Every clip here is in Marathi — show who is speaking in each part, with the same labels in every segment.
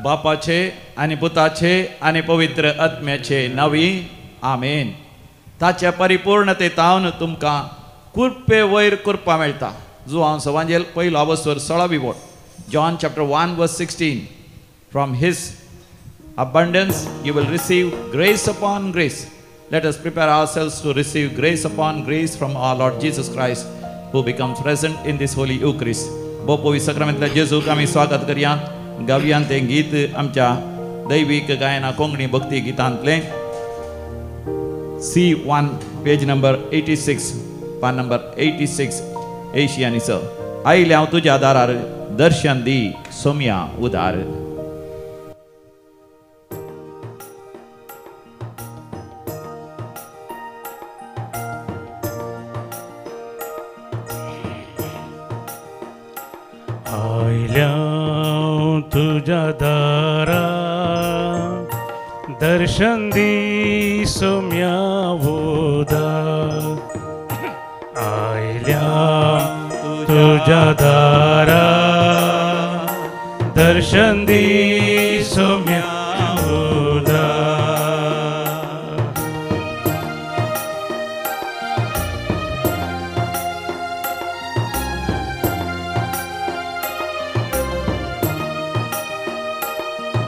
Speaker 1: बापाचे आनी पुताचे आनी पवित्र आत्म्याचे नावी आमेन. ताच्या परिपूर्णतेतावन तुमकां कृपे वयर करपा मेळटा. जो हांव सवांजेल पयलो अवसर 16वी बोट John chapter 1 verse 16. From his abundance you will receive grace upon grace. Let us prepare ourselves to receive grace upon grace from our Lord Jesus Christ, who becomes present in this holy Eucharist. बोपोवी सक्रामेंतल्या जेजूक आमी स्वागत करया. गावयान तें गीत आमच्या दैवीक गायना कोंकणी भक्ती गितांतलें C1 पेज नंबर 86 पान नंबर 86 80 स. आयले हांव तुज्या दारार दर्शन दी सोम्या उदार.
Speaker 2: आयल्या तुझ्या दारा दर्शन दी सोम्या उदार. आयल्या तुझ्या दारा दर्शन दी सोम्या उदार.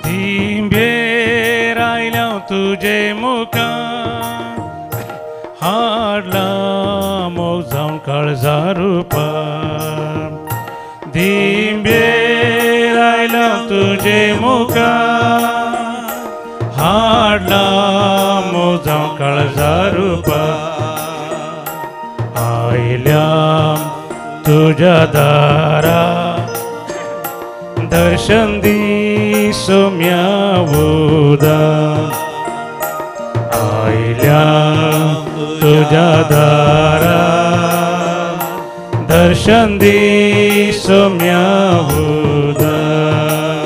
Speaker 2: दिंबेर आयल्या तुझे मुखार हाडला मोग जावन काळजा रुपार. दिंबेर आयल्या तुझे मुखार हाडला मोग जावन काळजा रुपार. आयल्या तुझ्या दारा दर्शन दी सोम्या उदार. आयल्या तुझ्या दारा दर्शन दी सोम्या उदार.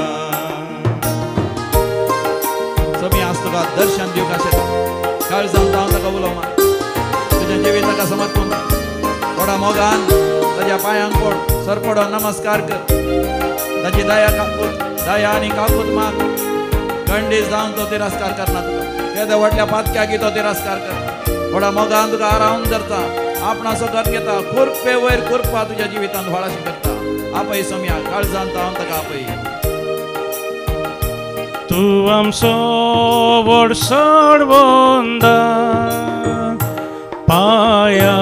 Speaker 1: सोम्या आज तुका दर्शन दिवंक आशिल्लें. काळ जावन हांव ताका उलोवना. तुज्या जिविताका समर्पून थोड्या मोगान ताज्या पांयांक पड. सरपडो नमस्कार कर. ताची दया आनी काकूत माग. गंडीस जावन तो तिरस्कार करना तुका. केदे व्हडल्या पातक्याकी तो तिरस्कार कर. थोड्या मोगान तुका आरावन धरता. आपणाचो घर घेता. खुरपे वयर खुरपा तुज्या जिवितांत व्हडाशी करता. आपय सोम्या काळजांत हांव ताका आपय.
Speaker 2: तूं आमचो व्हड सोडवंदा पाया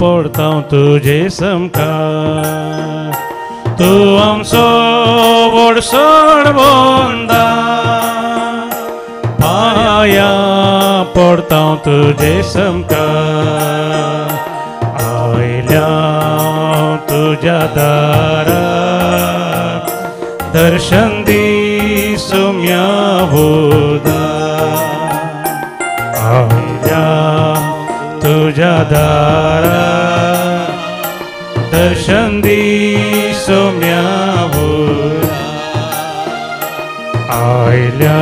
Speaker 2: पडता तुजे समकार. तूं आमचो व्हड सोडवंदा पाया पडता तुजे समकार. आयल्या तुज्या दारा दर्शन दी सोम्या उदार. आयल्या तुज्या दारा दर्शन दी सोम्या उदार. आयल्या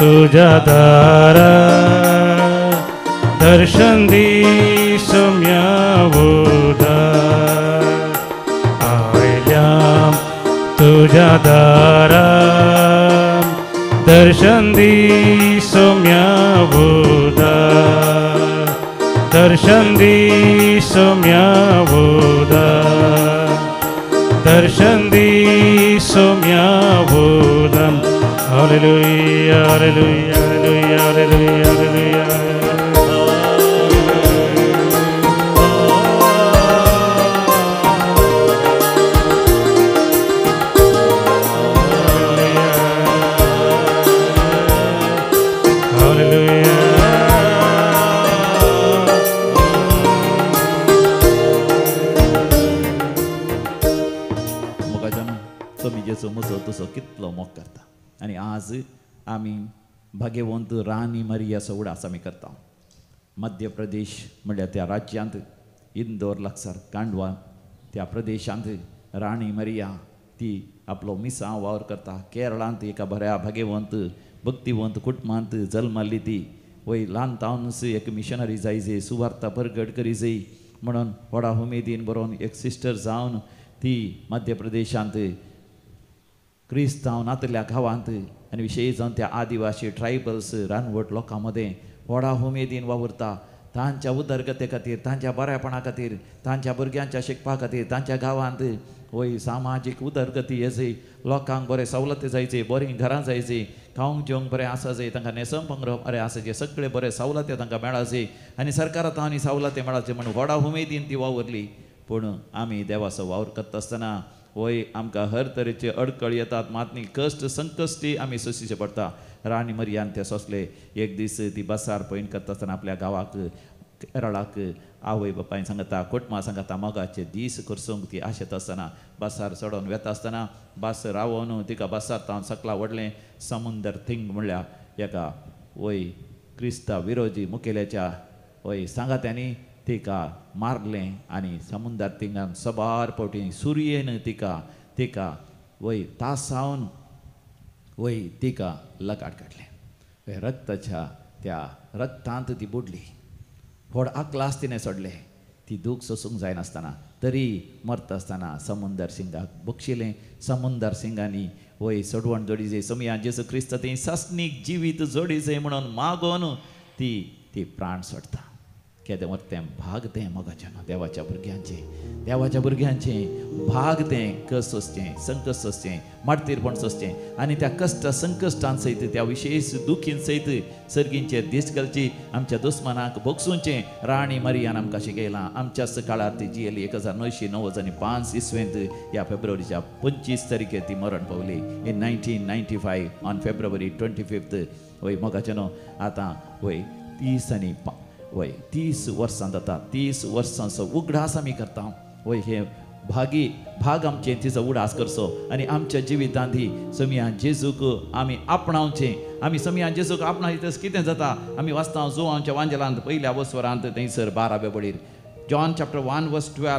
Speaker 2: तुझ्या दारा दर्शन दी सोम्या उदार. आयल्या तुझ्या दारा दर्शन दी सोम्या उदार. दर्शन दी सोम्या उदार. दर्शन दी सोम्या उदार. Hallelujah hallelujah hallelujah hallelujah hallelujah.
Speaker 1: म्हजो तुजो कितलो मोग करता. आनी आज आमी भाग्यवंत राणी मरियाचो उडास आमी करता. मध्य प्रदेश म्हणल्यार त्या राज्यांत इंदोर लागसार कांडवा त्या प्रदेशांत राणी मरिया ती आपलो मिसांव वावर करता. केरळांत एका बऱ्या भाग्यवंत भक्तिवंत कुटुंबांत जल्मली ती. वय ल्हानतावनच एक मिशनरी जायचे सुवार्ता परगट करी जाय म्हणून व्हडा उमेदीन बरोवन एक सिस्टर जावन ती मध्य प्रदेशांत क्रिस्तांव नातल्या गांवांत आनी विशेश जावन त्या आदिवासी ट्रायबल्स रानवट लोकां मदें व्हडा उमेदीन वावुरता तांच्या उदरगते खातीर तांच्या बऱ्यापणा खातीर तांच्या भुरग्यांच्या शिकपा खातीर तांच्या गांवांत वय सामाजीक उदरगती येजय लोकांक बरे सवलती जायचे बरीं घरां जायची खावंक जेवंक बरें आसा जाय तांकां न्हेसोवंक पंगरप बरें आसा जे सगळे बरे सवलती तांकां मेळाचे आनी सरकारांत आनी सवलती मेळाचे म्हणून व्हडा उमेदीन ती वावुरली पूण आमी देवाचो वावर करता आसतना वय आमकां हर तरेचे अडकळ येतात मातनी कश्ट संकश्टी आमी सोंसीचे पडटा राणी मरियान ते सोंसले एक दीस ती बसार पयन करता आसतना आपल्या गांवाक केरळाक आवय बापायन सांगता कुटुंबा सांगता मोगाचे दीस करसूंक ती आशेत आसतना बसार चडोन वेता आसतना बस रावोन तिका बसार तावन सकला व्हडलें समुंदर थिंग म्हणल्यार एका वय क्रिस्तांव विरोधी मुखेल्याच्या वय सांगात्यांनी तिका मारलें आनी समुंदर थिंगान सबार फावटी सुर्येन तिका वय तासावन वय तिका लगाट काडलें रक्ताच्या त्या रक्तांत ती बुडली व्हड आकलास तिणें सोडलें ती दूख सोसूंक जायनासतना तरी मरता आसतना समुंदर सिंगाक बक्षिलें समुंदर सिंगांनी वय सोडवण जोडी जाय समया जेसू क्रिस्त ती सस्नीक जिवीत जोडी जाय म्हणून मागोन ती प्राण सोडता केदें वरतें भाग तें मोगाचें देवाच्या भुरग्यांचें भाग तें कस सोंसचें संकट सोंसचें मारतीरपण सोंसचें आनी त्या कश्ट संकश्टां सयत त्या विशेश दुखीन सयत सर्गींचेर दिश्ट घालची आमच्या दुस्मनाक भोगसूंचें राणी मरियान आमकां शिकयलां आमच्याच काळार ती जियेली 1995 इस्वेंत ह्या फेब्रुवारीच्या 25 तारीखेर ती मरण पावली इन 1995 ऑन फेब्रुवारी 25 वय मोगाचें आतां वय 30 आनी वय 30 वर्सां जाता 30 वर्सांचो उगडास आमी करता वय हे भाग आमचे तिचो उडास करचो आनी आमच्या जिवितांत ही समया जेजूक आमी आपणावचें आमी समया जेजूक आपणायतस कितें जाता आमी वाचता जोआंच्या वांजेलांत पयल्या वस्वरांत थंयसर 12व्या बडीर जॉन चॅप्टर 1:12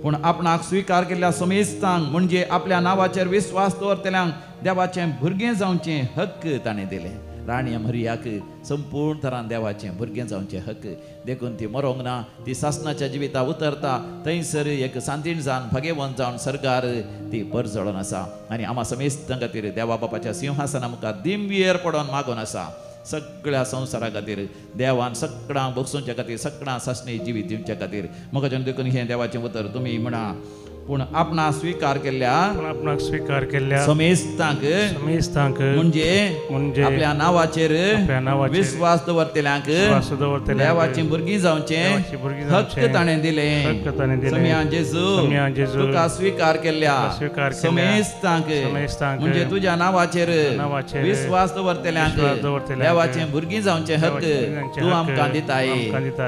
Speaker 1: पूण आपणाक स्विकार केल्ल्या समेस्तांक म्हणजे आपल्या नांवाचेर विस्वास दवरतल्यांक देवाचें भुरगें जावचें हक्क ताणें दिलें राणी मरियाक संपूर्ण तरान देवाचें भुरगें जावचें हक्क देखून ती मरोंक ना ती सासणाच्या जिविता उतरता थंयसर एक सांतीण जावन भगेवंत जावन सरकार ती परजळोन आसा आनी आमा समेस्तां खातीर देवा बापाच्या सिंहासना मुखार दिंबयेर पडोन मागोन आसा सगळ्या संवसारा खातीर देवान सगळ्यांक भोगसूंच्या खातीर सगळ्यांक सासणी जिवीत दिवच्या खातीर म्हाका देखून हें देवाचें उतर तुमी म्हणा पूण आपणाक स्विकार केल्ल्या समेस्तांक म्हणजे आपल्या नांवाचेर विश्वास दवरतल्यांक देवाचीं भुरगीं जावचें हक्क ताणें दिलें समया जेजू तुका स्विकार केल्ल्या समेस्तांक म्हणजे तुज्या नांवाचेर विश्वास दवरतल्यांक देवाचें भुरगीं जावचें हक्क तूं आमकां दिताय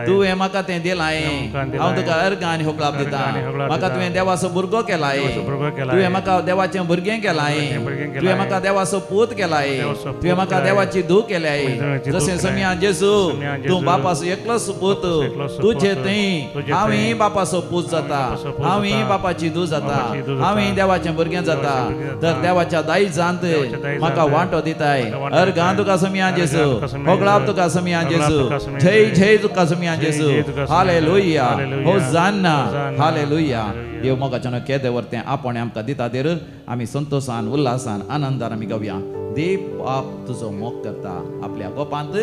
Speaker 1: तूं हें म्हाका तें दिलाय हांव तुका अर्घ आनी होकळाप दिता म्हाका तुवें देवाचो भुरगो केलाय तुवें म्हाका देवाचें भुरगें केलाय तुवें म्हाका देवाचो पूत केलाय तुवें म्हाका देवाची धूव केल्याय जशें समया जेजू तूं बापाचो एकलोच पूत तुजे थंय हांवूय बापाचो पूत जाता हांवूय बापाची धूव जाता हांवूय देवाचें भुरगें जाता तर देवाच्या दायजांत म्हाका वांटो दिताय अर्घां तुका समया जेजू होकळाप तुका समया जेजू जय जय तुका समया जेजू हालेलुया होसाना हालेलुया देव मोगाचें केदें वरतें आपण आमकां दिता देर आमी संतोशान उल्हासान आनंदान आमी गावया देव बाप तुजो मोग करता आपल्या गोपांत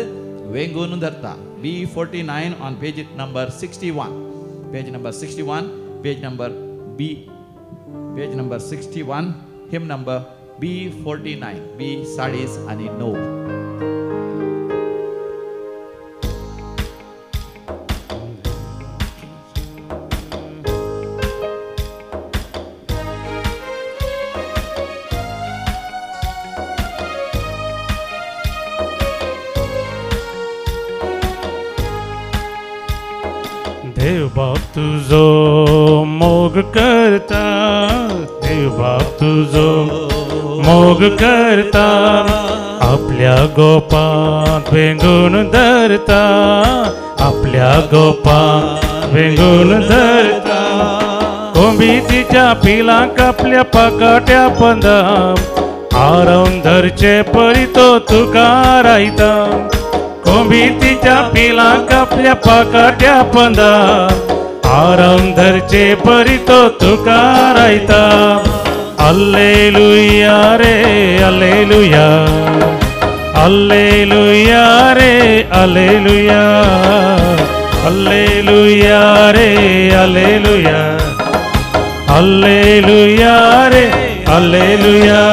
Speaker 1: वेंगून धरता B49 on page number 61 page number 61 him number B49 B 40 आनी 9
Speaker 2: देव बाप तुझो मोग करता देव बाप तुझो मोग करता आपल्या गोपांत वेंगून धरता आपल्या गोपांत वेंगून धरता कोंबी तिच्या पिलांक आपल्या पाकाट्या पंदां आरावन धरचे परी तो तुका रायता कोंबी तिच्या पिलांक आपल्या पाकाट्या पंदां आराम धरचे परी तो तुका raita Alleluia re, alleluia. Alleluia re, alleluia. Alleluia re, alleluia. Alleluia re, alleluia.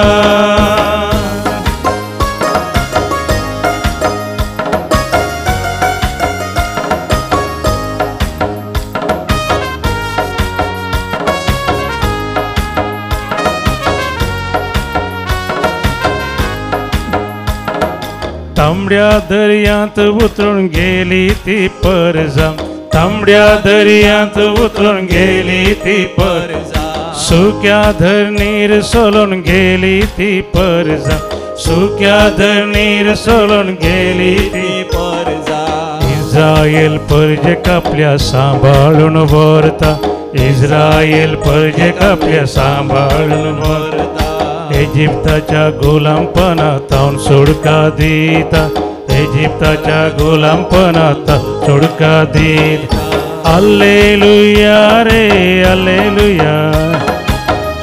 Speaker 2: तांबड्या दर्यात उतरून गेली ती परजा, तांबड्या दर्यात उतरून गेली ती परजा, सुक्या धरणीर सोलून गेली ती परजा, सुक्या धरणीर सोलून गेली ती परजा. इस्रायल परजेक आपल्या सांभाळून व्हरता, इस्रायल परजेक आपल्या सांभाळून व्हरता. इजिप्ताच्या गुलामपणातावन सुटका दिता, इजिप्ताच्या गुलामपणातावन सुटका दिता. Alleluia re, alleluia.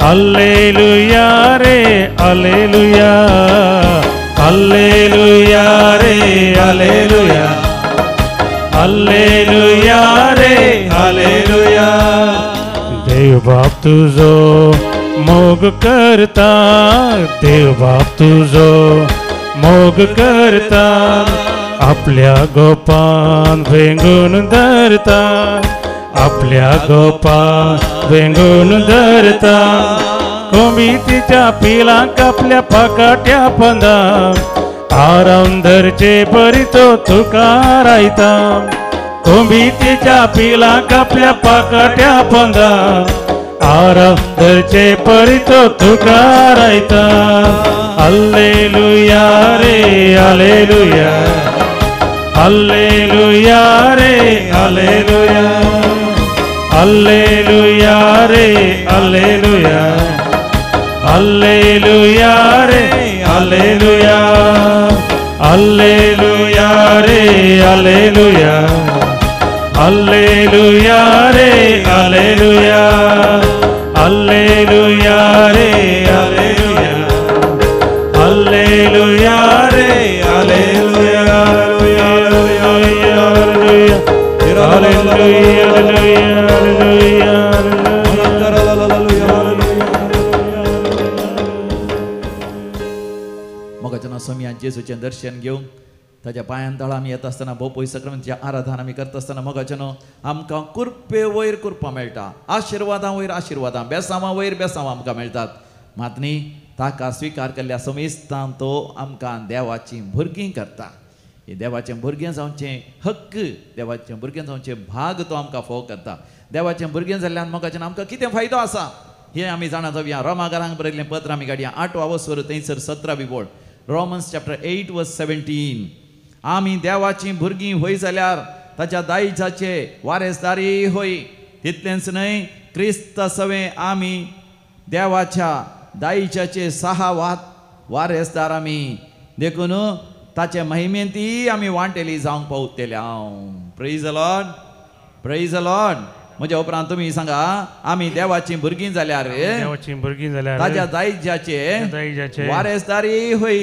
Speaker 2: Alleluia re, alleluia. Alleluia re, alleluia. Alleluia re, alleluia. देव बाप तुझो मोग करता, देव बाप तुझो मोग करता. आपल्या गोपान वेंगून धरता, आपल्या गोपान वेंगून धरता. कोंबी तिच्या पिलांक आपल्या पाकाट्या पंदा, आराम धरचे बरी तो तुका रायता. कोंबी तिच्या पिलांक आपल्या पाकाट्या पंदा, आराम धरचे बरी तो तुका raita. Alleluia re, alleluia. Alleluia re, alleluia. Alleluia re, alleluia. Alleluia re, alleluia. Alleluia re, alleluia. Alleluia re, alleluia. Alleluia re, alleluia. Alleluia re, alleluia.
Speaker 1: मोगाचना स्वामी जेजूचे दर्शन घेऊन ताच्या पांयान तळा आमी येता आसतना भोव पयस सक्रामेंतचें आराधन आमी करता आसतना मोगाचनो आमकां कुरपे वयर करपा मेळटा. आशिर्वादां वयर आशिर्वादां, बेसांवां वयर बेसांवां आमकां मेळटात. मात न्ही ताका स्विकार केल्ल्या समेस्तान तो आमकां देवाची भुरगीं करता. हे देवाचें भुरगें जावचें हक्क, देवाचें भुरगें जावचें भाग तो आमकां फोव करता. देवाचें भुरगें जाल्ल्यान मोगाचें आमकां कितें फायदो आसा हें आमी जाणा जावया. रोमाकारांक बरयल्लें पत्र आमी काडया 8 वसर थंयसर 17 बोळ. रोमन्स चॅप्टर 8 वर्स 17. आमी देवाचीं भुरगीं होय जाल्यार ताच्या दायजाचे वारेसदारी होय. तितलेंच न्हय, क्रिस्त सवें आमी देवाच्या दायजाचे 6 वारेसदार आमी देखून ताचे महिमेंती आमी वांटेली जावंक पावतले. Praise the Lord, praise the Lord. म्हज्या उपरांत तुमी सांगा, आमी देवाचीं भुरगीं जाल्यार
Speaker 2: देवाची भुरगीं जाल्यार
Speaker 1: ताच्या दायजाचे वारेसदारी होय.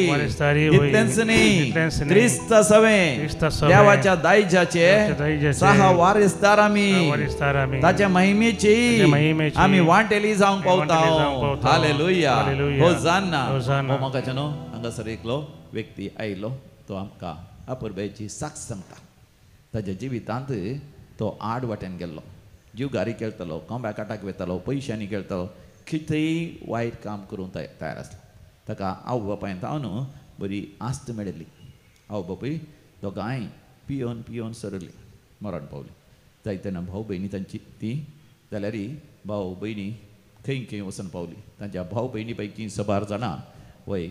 Speaker 1: इतलेंच न्ही, क्रिस्त सवें देवाच्या दायजाचे 6 वारेसदार आमी ताच्या महिमेची आमी वांटेली जावंक पावता. हालेलुया, होसाना. हो मोगाचनो हांगासर एकलो व्यक्ती आयलो, तो आमकां अपुर्बेची साक्ष सांगता. ताच्या जिवितांत तो 8 वाटेन गेल्लो, जीव गारी खेळटलो, कोंब्याकाटाक वेतालो, पयशांनी खेळटलो, कितेंय वायट काम करूंक तयार आसलो. ताका आवय बापायन तावन बरी आस्त मेळिल्ली. आवय बापूय दोगांय पियोन पियोन सरली, मरण पावली. जायतेना भाव भयणी तांची ती जाल्यार भाव भयणी खंय खंय वचून पावली. तांच्या भाव भयणी पैकी 12 जाणां वय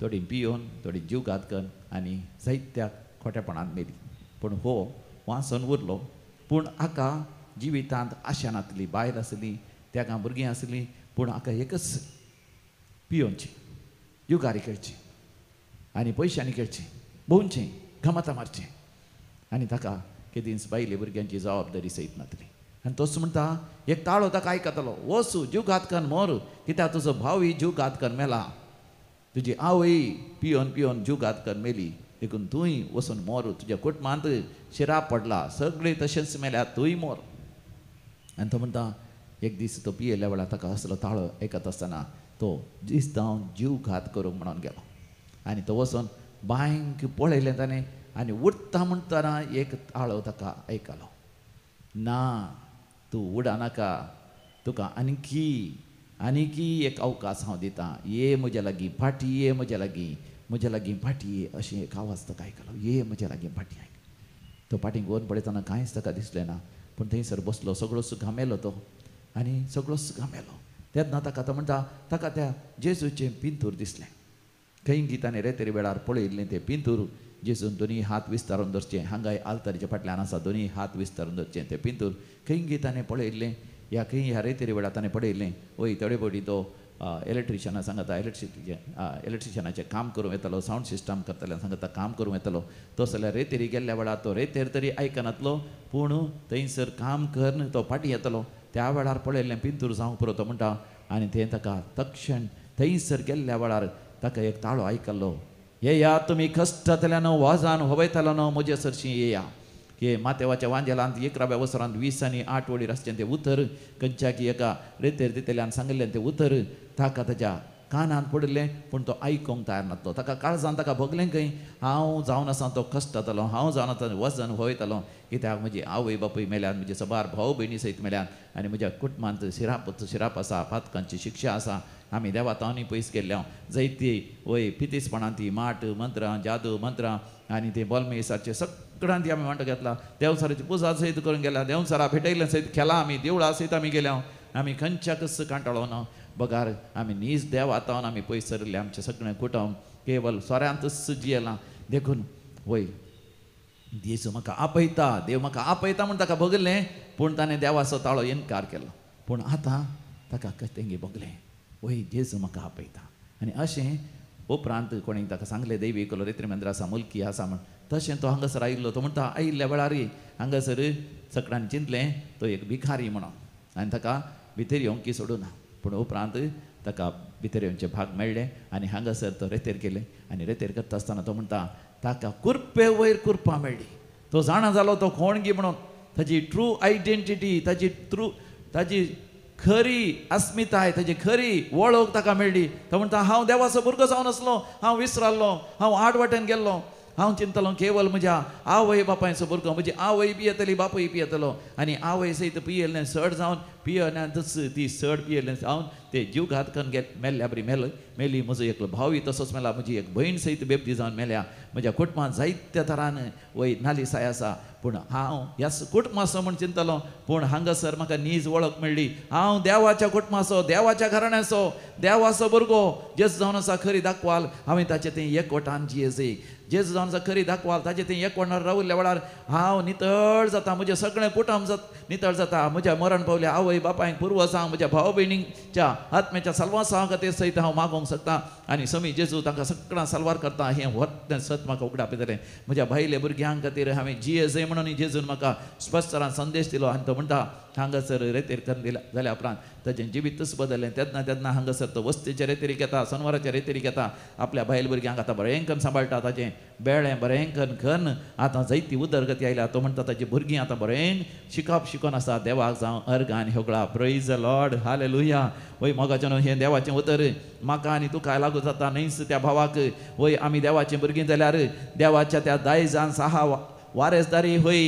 Speaker 1: थोडी पियोन, थोडी जीव घात करून आनी जायत्या खोटेपणान मेली. पूण हो वाचून उरलो. पूण हाका जिवितांत आशा नासली. बायल आसली, ताका भुरगीं आसलीं, पूण हाका एकच पियोनची, जुगारी खेळची आनी पयशांनी खेळची, भोंवचें, घमातां मारचें. आनी ताका केदींच बायले भुरग्यांची जबाबदारी सयत नासली. आनी तोच म्हणटा एक ताळो ताका आयकतलो वचू जीव घात करून मोर कित्याक तुजो भावय जीव घात करून मेला तुजी आवय पियोन पियोन जीव घात करून मेली देखून तूंय वचून मोर तुज्या कुटुंबांत शिराप पडला सगळे तशेंच मेल्यात तूंय मोर आनी तो म्हणटा एक दीस तो पियेल्या वेळार ताका असलो ताळो आयकत आसतना तो दिसतावन जीव घात करूंक म्हणून गेलो आनी तो वचून बांयक पळयलें ताणें आनी उठता म्हणटना एक ताळो ताका आयकलो ना तूं उडनाका तुका आनीकी एक अवकाश हांव दितां ये म्हज्या लागीं फाटी ये म्हज्या लागीं फाटी ये अशें एक आवाज ताका आयकलो ये म्हज्या लागीं फाटी आयक तो फाटींक वोन पळयतना कांयच ताका दिसलें ना पूण थंयसर बसलो सगळोच घामेलो तो आनी सगळोच घामेलो तेन्ना ताका तो म्हणटा ताका त्या जेजूचें पिंतूर दिसलें खंय गितांनी रेतेरी वेळार पळयल्लें तें पिंतूर जेजून दोनी हात विस्तारून धरचें हांगाय आल्तारीच्या फाटल्यान आसा दोनी हात विस्तारून धरचें तें पिंतूर खंय गितांनी पळयल्लें ह्या रेतेरी वेळार ताणें पळयल्लें वय थोडे फावटी तो इलेक्ट्रिशना सांगता इलेक्ट्रिशनाचें काम करूं येतलो सावंड सिस्टम करतले सांगता काम करूं येतलो तो जाल्यार रेतेरी गेल्ल्या वेळार तो रेतेर तरी आयकनातलो पूण थंयसर काम करन तो फाटीं येतलो त्या वेळार पळयल्लें पिंतूर जावंक पुरो तो म्हणटा आनी तें ताका तक्षण थंयसर गेल्ल्या वेळार ताका एक ताळो आयकल्लो येया तुमी कश्टांतल्यान वाजान होबयतालो न्हू म्हजे सरशी येया की मातेवाच्या वांजेलांत 11व्या वर्सांत 20 आनी 8 वडीर आसचें तें उतर खंयच्या की एका रेतेर दितल्यान सांगिल्लें तें उतर ताका ताच्या कानांत पडलें पूण तो आयकूंक तयार नासलो ताका काळजान ताका भोगलें खंय हांव जावन आसा तो कश्टातलो हांव जावन आतां वजन वयतलो कित्याक म्हजी आवय बापूय मेल्यात म्हजे सबार भाव भयणी सयत मेल्यात आनी म्हज्या कुटुंबांत शिराप आसा पातकांची शिक्षा आसा आमी देवा तावनी पयस गेल्ल्या जायती वय पितीसपणां ती माट मंत्रां जादू मंत्रां आनी ते बोलमेसाचे सगळ्यांत आमी वांटो घेतला देवसाराची पुजा सयत करून गेल्या देवसारा भेटयल्या सयत खेळा आमी देवळां सयत आमी गेल्या आमी खंयच्याकच कांटाळो ना बगार आमी नीज देव आतावन आमी पयस सरले आमचें सगळें कुटुंब केवल सोऱ्यांतच जियेलां देखून वय देव म्हाका आपयता देव म्हाका आपयता म्हूण ताका भोगलें पूण ताणें देवाचो ताळो इन्कार केलो पूण आतां ताका तेंगे भोगलें वय जेजू म्हाका आपयता आनी अशें उपरांत कोणी ताका सांगलें दैवी कलो रेत्री मंदिर आसा मुल्की आसा म्हण तशें तो हांगासर आयिल्लो तो म्हणटा आयिल्ल्या वेळार हांगासर सगळ्यांनी चिंतलें तो एक भिकारी म्हणून आनी ताका भितर येवंकी सोडूना पूण उपरांत ताका भितर येवचे भाग मेळ्ळे आनी हांगासर तो रेतेर गेले आनी रेतेर करता आसतना तो म्हणटा ताका कुरपे वयर कुरपां मेळ्ळी तो जाणा जालो तो कोण गी म्हणून ताची ट्रू आयडेंटिटी ताची खरी अस्मिताय ताची खरी वळख ताका मेळ्ळी तो म्हणटा हांव देवाचो भुरगो जावन आसलो हांव विसराल्लो हांव आडवाटेन गेल्लो हांव चिंतलो केवल म्हज्या आवय बापायचो भुरगो म्हजी आवय पियेतली बापूय पियेतलो आनी आवय सयत पियेल्लें सड जावन पियनातच ती सड पियेल्लें जावन ते जीव घात करून मेल्ल्या बरी मेली म्हजो एकलो भावय तसोच मेला म्हजी एक भयण सयत बेबदी जावन मेल्या म्हज्या कुटुंबांत जायत्या तरान वय नालिसाय आसा पूण हांव ह्या कुटुंबाचो म्हूण चिंतलो पूण हांगासर म्हाका नीज वळख मेळ्ळी हांव देवाच्या कुटुंबाचो देवाच्या घराण्याचो देवाचो भुरगो जेजू जावन आसा खरी दाखवाल हांवें ताचें तें एकवटान जियेजय जेजू जावन आसा खरी दाखवाल ताचें तें एकवटान रावल्ल्या वेळार हांव नितळ जाता म्हजें सगळें कुटुंब नितळ जाता म्हज्या मरण पावल्या आवय बापायक पुर्व सांग म्हज्या भाव भयणीच्या आत्म्याच्या सल्वासा खातीर सयत हांव मागोवंक शकता आनी समी जेजू तांकां सगळ्यां सल्वार करता हें व्हड सत म्हाका उगडाप येतलें म्हज्या भायल्या भुरग्यां खातीर हांवें जियेजय म्हणून जेजून म्हाका स्पश्टरान संदेश दिलो आनी तो म्हणटा हांगासर रेतेर करून दिला जाल्या उपरांत ताचें जिवीतच बदललें तेन्ना हांगासर तो वस्तीच्या रेतेरीक येता शनवाराच्या रेतेरीक येता आपल्या बायल भुरग्यांक आतां बरें करून सांबाळटा ताचें बेळें बरें करून खन आतां जायती उदरगती आयल्या तो म्हणटा ताची भुरगीं आतां बरें शिकून आसा देवाक जावं अर्ग आनी होगळा प्रेज द लॉर्ड हालेलुया वय मोगाचें हें देवाचें उतर म्हाका आनी तुका लागू जाता न्हयच त्या भावाक वय आमी देवाचीं भुरगीं जाल्यार देवाच्या त्या दायजान साहा वारेसदारी होय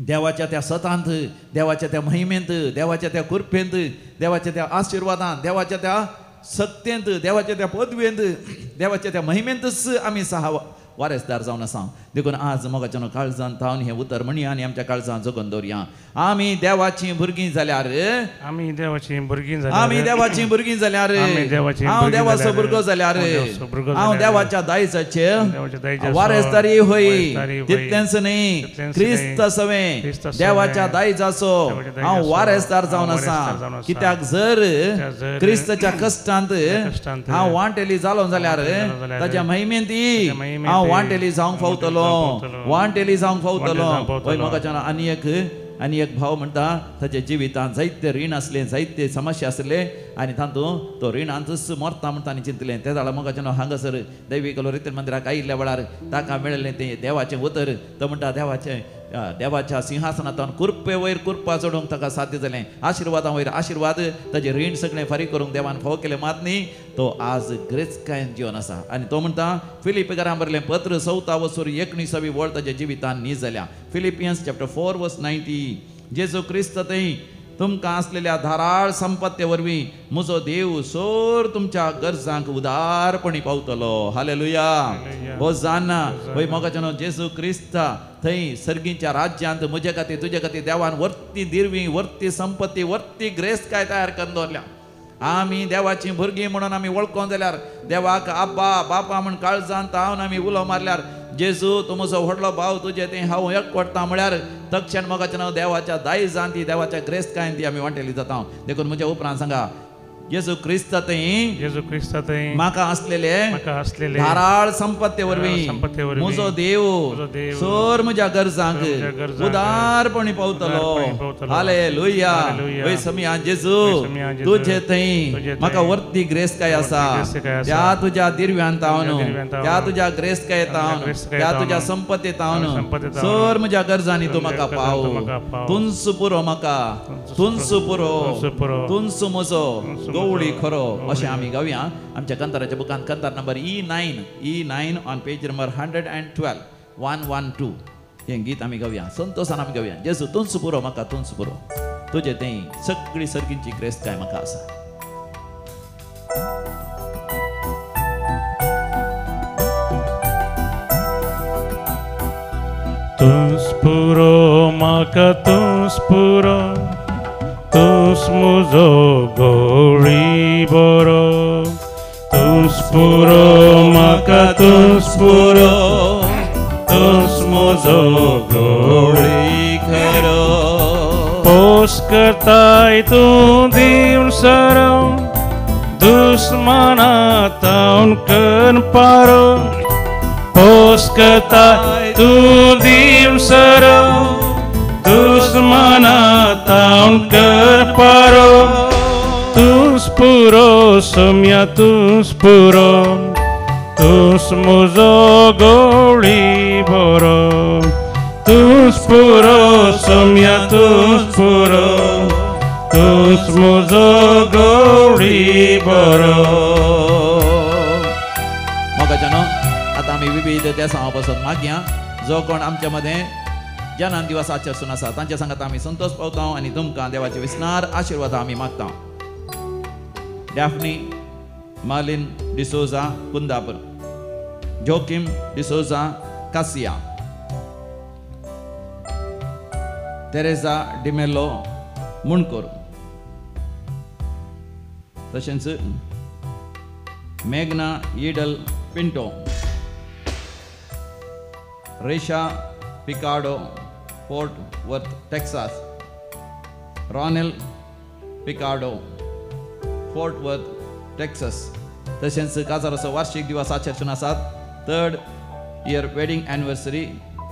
Speaker 1: देवाच्या त्या सतांत देवाच्या त्या महिमेंत देवाच्या त्या कुरपेंत देवाच्या त्या आशिर्वादांत देवाच्या त्या सत्तेंत देवाच्या त्या पदवेंत देवाच्या त्या महिमेंतच आमी साहा वारेसदार जावन आसा देखून आज मोगाच्यान काळजान तावन हें उतर म्हणया आनी आमच्या काळजान जगोवन दवरया आमी देवाचीं भुरगीं जाल्यार
Speaker 2: आमी देवाचीं भुरगीं
Speaker 1: जाल्यार हांव देवाचो भुरगो जाल्यार हांव देवाच्या दायजाचे वारेसदारी होय तितलेंच न्ही क्रिस्त सवें देवाच्या दायजाचो हांव वारेसदार जावन आसा कित्याक जर क्रिस्ताच्या कश्टांत हांव वांटेली जालो जाल्यार ताच्या महिमेंत हांव वांटेली जावंक फावतलो वय मोगाच्यान आनी एक आनी एक भाव म्हणटा ताच्या जिवितांत जायते रीण असले जायते समस्या आसले आनी तातूंत तो रिणांतच मरता म्हणटा आनी चिंतलें त्या झाडां मोगाचें हांव हांगासर दैवी कलोरितन मंदिराक आयिल्ल्या वेळार ताका मेळिल्लें तें देवाचें उतर तो म्हणटा देवाच्या सिंहासनांतल्यान कुरपे वयर कुरपा चडोवंक ताका साध्य जालें आशिर्वादां वयर आशिर्वाद ताजें रीण सगळें फारीक करूंक देवान फाव केलें मात न्ही तो आज ग्रेचकायेन जिवन आसा आनी तो म्हणटा फिलिपिकारां बरयलें पत्र 14 वसूर 19 वळ ताच्या जिवितांत न्ही जाल्या फिलिपियन्स चॅप्टर 4 वर्स 90 जेजू क्रिस्त थंय तुमकां असलेल्या धाराळ संपत्ते वरवीं म्हजो देव सोर तुमच्या गरजांक उदारपणी पावतलो हालेलुया होसाना वय मोगाचें जेजू क्रिस्त थंय सर्गीच्या राज्यांत म्हजे खातीर तुजे खातीर देवान वर्ती दिरवी वर्ती संपत्ती वर्ती ग्रेस काय तयार करून दवरल्या आमी देवाची भुरगीं म्हणून आमी वळखों जाल्यार देवाक आब्बा बापा म्हण काळजांत हांवन आमी उलो मारल्यार जेजू तूं म्हजो व्हडलो भाव तुजें तें हांव एकवटता म्हळ्यार तक्षण मोगाचें नांव देवाच्या दायजांत ती देवाच्या ग्रेस्कायेन ती आमी वांटेली जाता देखून म्हज्या उपरांत सांगा जेजू क्रिस्त थंय म्हाका असलेले धाराळ संपत्ते वरवीं म्हजो देव सोर म्हज्या गरजांक उदारपणी पावतलो हालेलुया वय समया जेजू तुजे थंय म्हाका वर्ती ग्रेस्काय आसा त्या तुज्या दिरव्यांत हांव त्या तुज्या ग्रेस्कायेंत हांव त्या तुज्या संपत्तेंत हांव सोर म्हज्या गरजांनी तूं म्हाका पाव तुंच पुरो म्हाका तुंच पुरो तुंच म्हजो गवळी खरो अशें आमी गावया आमच्या कंताराच्या बुकांत Kantar number E9 on page number 112 112 हें गीत आमी गावया संतोशान आमी गावया जेजू तुंच पुरो म्हाका तुंच पुरो तुजें तें सगळी सर्गींची ग्रेस्काय म्हाका आसा
Speaker 2: तुंच पुरो म्हाका तुंच पुरो तुंच म्हजो गवळी बरो तुंच पुरो म्हाका तुंच पुरो तुंच म्हजो गवळी
Speaker 1: खरो
Speaker 2: पोस करताय तूं देव सरो दुस्मानांत हांव कर पारो पोस करताय तूं देव सरो दुश्मनांत हांव कर पारो तुंच पुरो सोम्या तुंच पुरो तुंच म्हजो गवळी बरो तुंच पुरो सोम्या तुंच पुरो तुंच म्हजो गवळी बरो
Speaker 1: मोगाचें आतां आमी विविध देसांवा पासून मागया जो कोण आमच्या मदें जनान दिवस आचरसून आसा तांच्या सांगात आमी संतोष पावता आनी तुमकां देवाचे विस्नार आशिर्वाद आमी मागता डॅफ्नी मार्लिन डिसोजा कुंदापूर जोकिम डिसोजा कासिया तेरेजा डिमेलो मुणकोर तशेंच मेघना Idal Pinto Resha Pikado Fort Worth Texas Ronell Pikado Fort Worth Texas तशेंच काजाराचो वार्षिक दिवस आचरसून आसात 3rd इयर वेडिंग एनिवर्सरी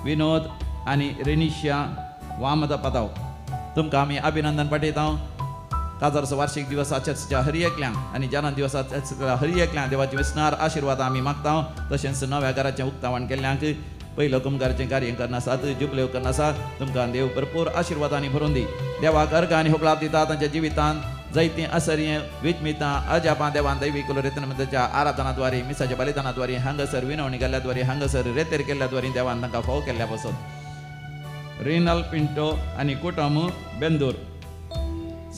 Speaker 1: विनोद आनी रेनिशिया वामद पदाव तुमकां आमी अभिनंदन पाठयता काजाराचो वार्षिक दिवस आचरच्या हर एकल्यांक आनी जनान दिवस आचरच्या हर एकल्यांक देवाचे विस्नार आशिर्वाद आमी मागता तशेंच नव्या घराचें उक्तावण केल्ल्यांक पयलो कुंभारचें कार्य करनासात जुबल्यो करनासात तुमकां देव भरपूर आशिर्वादांनी भरून दी देवाक अर्घ आनी होबळाप दिता तांच्या जिवितांत जायतीं आसर्य विचमितां अजापां देवान दैवी कुलरितनाच्या आराधनाद्वारे मिसाच्या बलिदानाद्वारे हांगासर विनवणी केल्ल्याद्वारे हांगासर रेतेर केल्ल्याद्वारे देवान तांकां फाव केल्ल्या पासून रिनल पिंटो आनी कुटुंब बेंदूर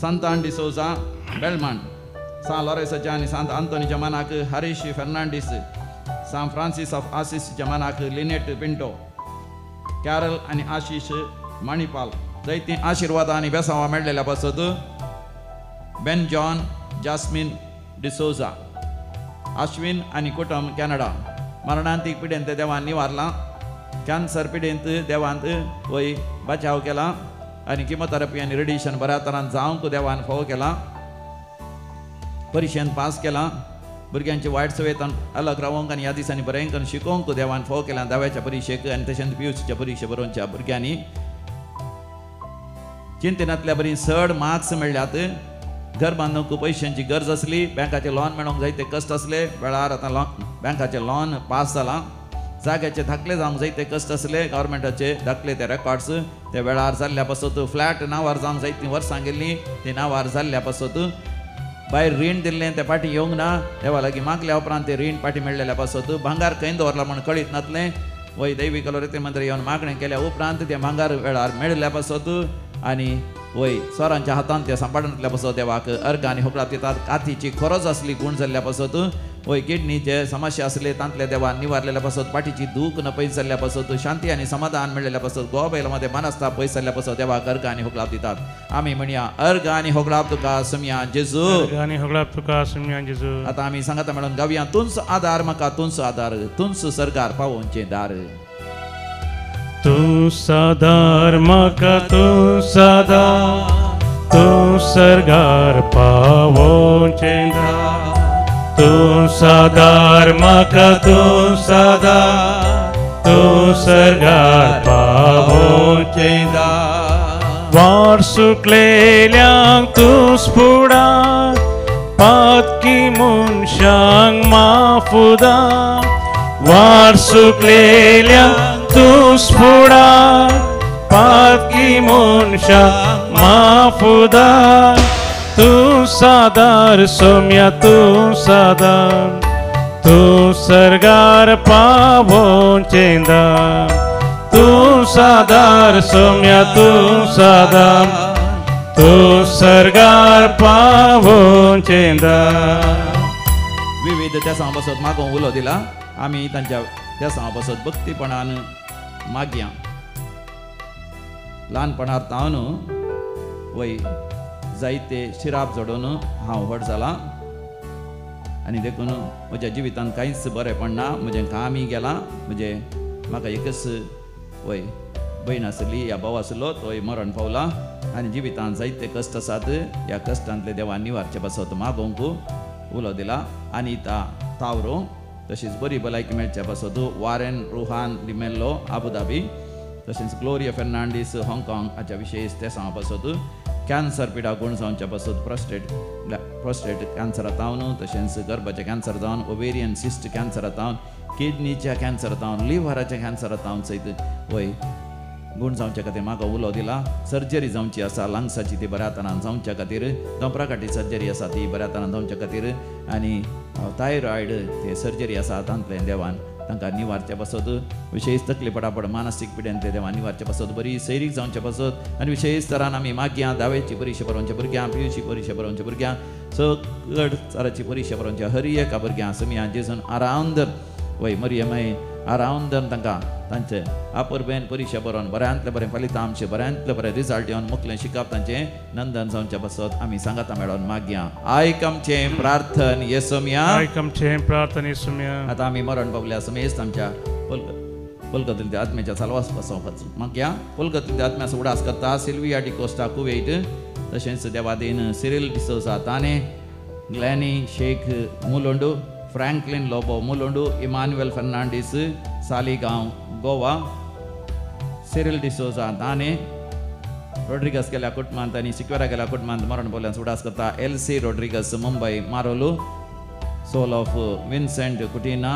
Speaker 1: सांतान डिसोजा बेलमांड सान लॉरेसाच्या आनी सांत आंतोनीच्या मनाक हरीश फेर्नांडीस सान फ्रांसीस ऑफ आसिसच्या मनाक लिनेट पिंटो कॅरल आनी आशिष मणिपाल जायतीं आशिर्वादां आनी बेसांवां मेळ्ळेल्या पासत बेन जॉन जास्मिन डिसोजा अश्विन आनी कुटुंब कॅनडा मरणांतीक पिडेंत देवान निवारलां कॅन्सर पिडेंत देवांत वय बचाव केला आनी किमोथेरपी आनी रेडिएशन बऱ्या तरान जावंक देवान फाव केला परिक्षेंत पास केला भुरग्यांचे वायट सवयेंतल्यान अलग रावंक आनी ह्या दिसांनी बरें करून शिकोवंक देवान फाव केला दाव्याच्या परिक्षेक आनी तशेंच PUCच्या परिक्षे बरोवच्या भुरग्यांनी चिंतनांतल्या बरी चड मार्क्स मेळ्ळ्यात घर बांदूंक पयशांची गरज असली बँकाचे लॉन मेळोंक जायते कश्ट असले वेळार आतां बँकाचे लॉन पास जालां जाग्याचे धाकले जावंक जायते कश्ट असले गव्हर्मेंटाचे धाकले ते रेकॉर्ड्स ते वेळार जाल्ल्या पासत फ्लॅट नांवार जावंक जायतीं वर्सां गेल्लीं ती नांवार जाल्ल्या पासत भायर रीण दिल्लें ते पाटी येवंक ना देवा लागीं मागल्या उपरांत ते रीण पाटी मेळ्ळेल्या पासत भांगार खंय दवरला म्हूण कळीत नासलें वय दैवी कलोरेती मंत्री येवन मागणें केल्या उपरांत ते भांगार वेळार मेळिल्ल्या पासत आनी वय स्वरांच्या हातांत ते सांबाळूंतल्या पासत देवाक अर्घ आनी होकळाप दितात कातीची खरोच असली गुण जाल्ल्या पासत वय किडनीचे समस्या असले तांतले देवान निवारलेल्या पासत पाठीची दूख न पयस जाल्ल्या पासत शांती आनी समाधान मेळिल्ल्या पासत गोबैलामध्ये मनस्ताप पयस जाल्ल्या पासत देवाक अर्घ आनी होकळाप दितात आमी म्हणया अर्घ आनी होकळाप तुका समिया जेजू
Speaker 2: आणि होगळाप तुका समिया जेजू
Speaker 1: आतां आमी सांगाता मेळून गावया तुंच आदार म्हाका तुंच आदार तुंच सरकार पावोवचें दार
Speaker 2: तू सादार म्हाका तू सादार तू सरगार पावोचें दार तू सादार म्हाका तू सादार तू सरगार पावोचें दार वार सुटलेल्यांक तू स्फुडार पातकी मनशांक माफुदा वार सुटलेल्यांक तू स्फुडार पातकी मनशांक माफुदा तू सादार सोम्या तू सादार तू सरगार पावोचें दार तू सादार सोम्या तू सादार तू सरगार पावोचें दार
Speaker 1: विविध त्या सांग मागोवंक उलो दिला आमी तांच्या त्या सांग भक्तीपणान मागया ल्हानपणार तावन वय जायते शिराप जोडून हांव व्हड जालां आनी देखून म्हज्या जिवितांत कांयच बरें पडना म्हजें कामय गेलां म्हणजे म्हाका एकच वय भयण आसली या भाव आसलो तोय मरण पावला आनी जिवितांत जायते कश्ट आसात ह्या कश्टांतले देवान निवारचे पासत मागोवंक उलो दिला आनी तावरो तशीच बरी भलायकी मेळच्या पासत वारेन रुहान डिमेल्लो आबुधाबी तशेंच ग्लोरिया फेर्नांडीस हाँगकाँग हाच्या विशयी ते सांग पासत कॅन्सर पिडा गुण जावच्या पासत प्रोस्टेट कॅन्सर जावन तशेंच गर्भाचें कॅन्सर जावन ओवेरियन सिस्ट कॅन्सर जावन किडनीच्या कॅन्सर जावन लिव्हराचें कॅन्सर जावन सयत वय गुण जावच्या खातीर म्हाका उलो दिला सर्जरी जावची आसा लंग्साची ती बऱ्या तरान जावच्या खातीर दोंपराकाटी सर्जरी आसा ती बऱ्या तरान जावच्या खातीर आनी थायरॉयड ते सर्जरी आसा तांतले देवान तांकां निवारचे पासत विशेष तकली पडापड मानसीक पिड्यान ते देवान निवारचे पासत बरी सैरीक जावचे पासत आनी विशेष तरान आमी मागया दावेची परिक्षा बरोवच्या भुरग्यांक पियूची परिक्षा बरोवच्या भुरग्यांक सगळ तराची परिक्षा बरोवच्या हर एका भुरग्यांक समिया जेजून आरावंद वय मरियमाय आरावंदन तांकां तांचे आपुरबेन परिक्षा बरोवन बऱ्यांतले बरें फलितां आमचे बऱ्यांतले बरें रिजल्ट येवन मुखलें शिकप तांचें नंदन जावचें पासत आमी सांगाता मेळोन मागया आयक आमचें प्रार्थन येसुमिया
Speaker 2: आयक आमचें प्रार्थन येसुमिया
Speaker 1: आतां आमी मरण पावल्या समेस्त आमच्या पुलकतील त्या आत्म्याच्या चालवास पासोवपाचो मागया पुलकतील आत्म्याचो उडास करता सिल्विया डिकोस्टा कुवेट तशेंच देवादीन सिरिल डिसोजा ताने ग्लॅनी शेख मुलोंडू फ्रँकलिन लोबो मुलोंडू इमान्युएल फर्नांडीस सालिगांव गोवा सिरिल डिसोजा ताने रोड्रिगस गेल्या कुटुंबांत आनी सिक्वेरा गेल्या कुटुंबांत मरण पावल्यान उडास करता Elcy Rodrigues Mumbai Marol soul of Vincent Cutinha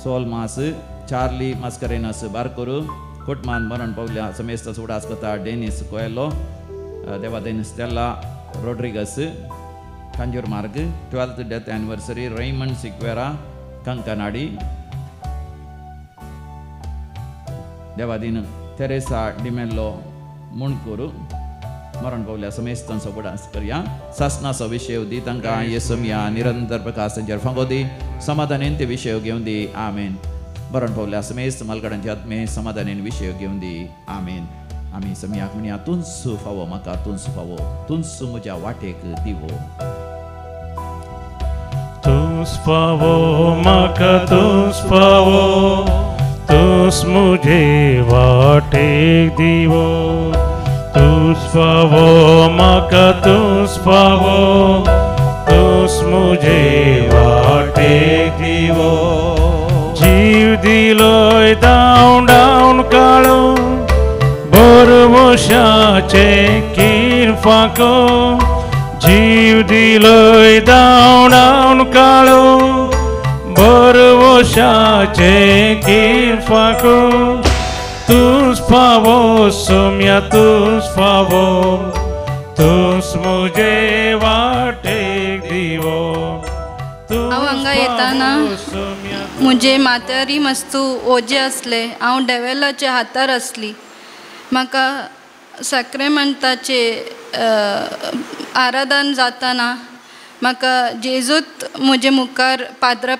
Speaker 1: soul mass Charlie Mascarenhas Barkur कुटुंबांत मरण पावल्या समेस्त उडास करता डेनिस कोएलो देवादेन Stella Rodrigues Kanjur Marg 12th death anniversary Raymond Sequeira Kankanady देवादीन तेरेसा डिमेल्लो मुणकूरू मरण पावल्या समेस्तांचो उडास करया सासनाचो विशय दी तांकां येसुमिया निरंतर प्रकाश तांचेर फांगो दी समाधानीन ते विशय घेवन दी आमेन मरण पावल्या समेस्त मालगडांचे आत्मे समाधानीन विशय घेवन दी आमेन आमी समियाक म्हणया तुंच फावो म्हाका तुंच फावो तुंच म्हज्या वाटेक दिवो
Speaker 2: तुस फावो म्हाका तुस फावो तुस मुझे वाटेक दिवो तुस फावो म्हाका तुस फावो तुस मुझे वाटेक दिवो जीव दिलोय डावन डावन काळो बोर वर्षाचे किरफाको जीव दिलोय दावणावन काळो वर्षाचे किरफाको तूच फावो सोम्या तूच फावो तूच मुझे वाटेक दिवो
Speaker 3: हांव हांगा येताना मुझे माथ्यारी मस्तू ओजे असले हांव डेवेलाचे हातार असली म्हाका सॅक्रेमेंटाचे आराधन जाताना म्हाका जेजूत म्हजे मुखार पाद्र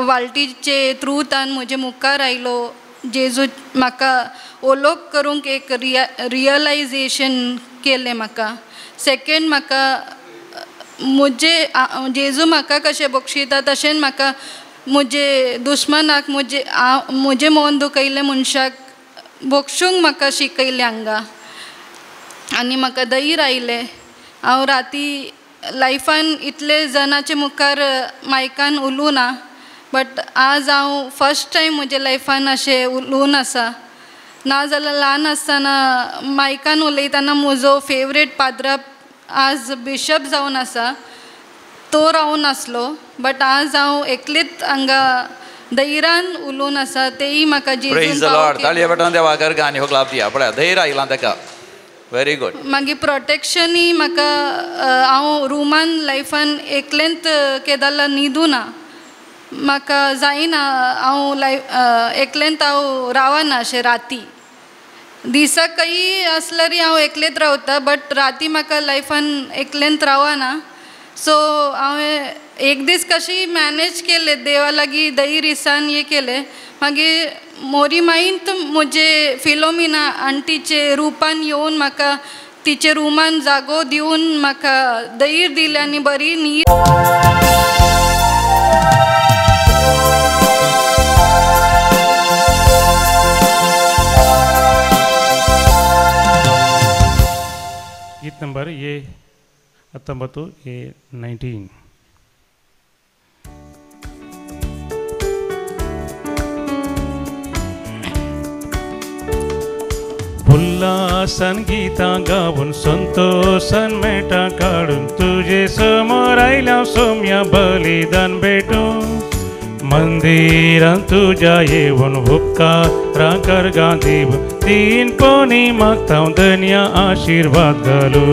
Speaker 3: वाल्टीचे थ्रूतान म्हजे मुखार आयलो जेजूत म्हाका ओलोक करूंक एक रियलायजेशन केलें म्हाका सेकेंड म्हाका मुझे जेजू म्हाका कशें बक्षिता तशेंच म्हाका मुझे दुश्मनाक मुझे मन दुखयले मनशाक बक्षूंक म्हाका शिकयलें हांगा आनी म्हाका धैर्य आयलें हांव राती लायफान इतले जनाचे मुखार मायकान उलूं ना बट आज हांव फर्स्ट टायम म्हज्या लायफान अशें उलोवन आसा नाजाल्यार ल्हान आसतना मायकान उलयतना म्हजो फेवरेट पाद्र आज बिशप जावन आसा तो रावून आसलो बट आज हांव एकलीच हांगा धैर्यान उलोवन आसा तेय म्हाका
Speaker 1: प्रेज द लॉर्ड ताळयो वाजोवन देवाक गाणी हो लाभ दिया पळय धैर्य आयलां ताका व्हेरी गुड
Speaker 3: मागीर प्रोटेक्शनय म्हाका हांव रुमान लायफान एकलेंत केदारला न्हिदूं ना म्हाका जायना हांव एकलेंत हांव रावना अशें राती दिसाक खंयी आसल्यार हांव एकलेंत रावता बट राती म्हाका लायफान एकलेंत रावना सो हांवें एक दीस कशी मॅनेज केलें देवा लागीं धैर्य दिसान हें केलें मागीर मोरी माईंत म्हजे फिलोमिना आंटीचे रुपान येवन म्हाका तिचे रुमान जागो दिवन म्हाका धैर्य दिलें आनी बरी न्हीद
Speaker 2: गीत नंबर ये 19 उल्हासन गीता गावून संतोषन मेटा काढून तुझे समोर आयल्या सोम्या बलिदान भेटून मंदिरान तुझ्या येवन उपकारा कर गांधीव तीन कोणी मागता धन्य आशीर्वाद घालू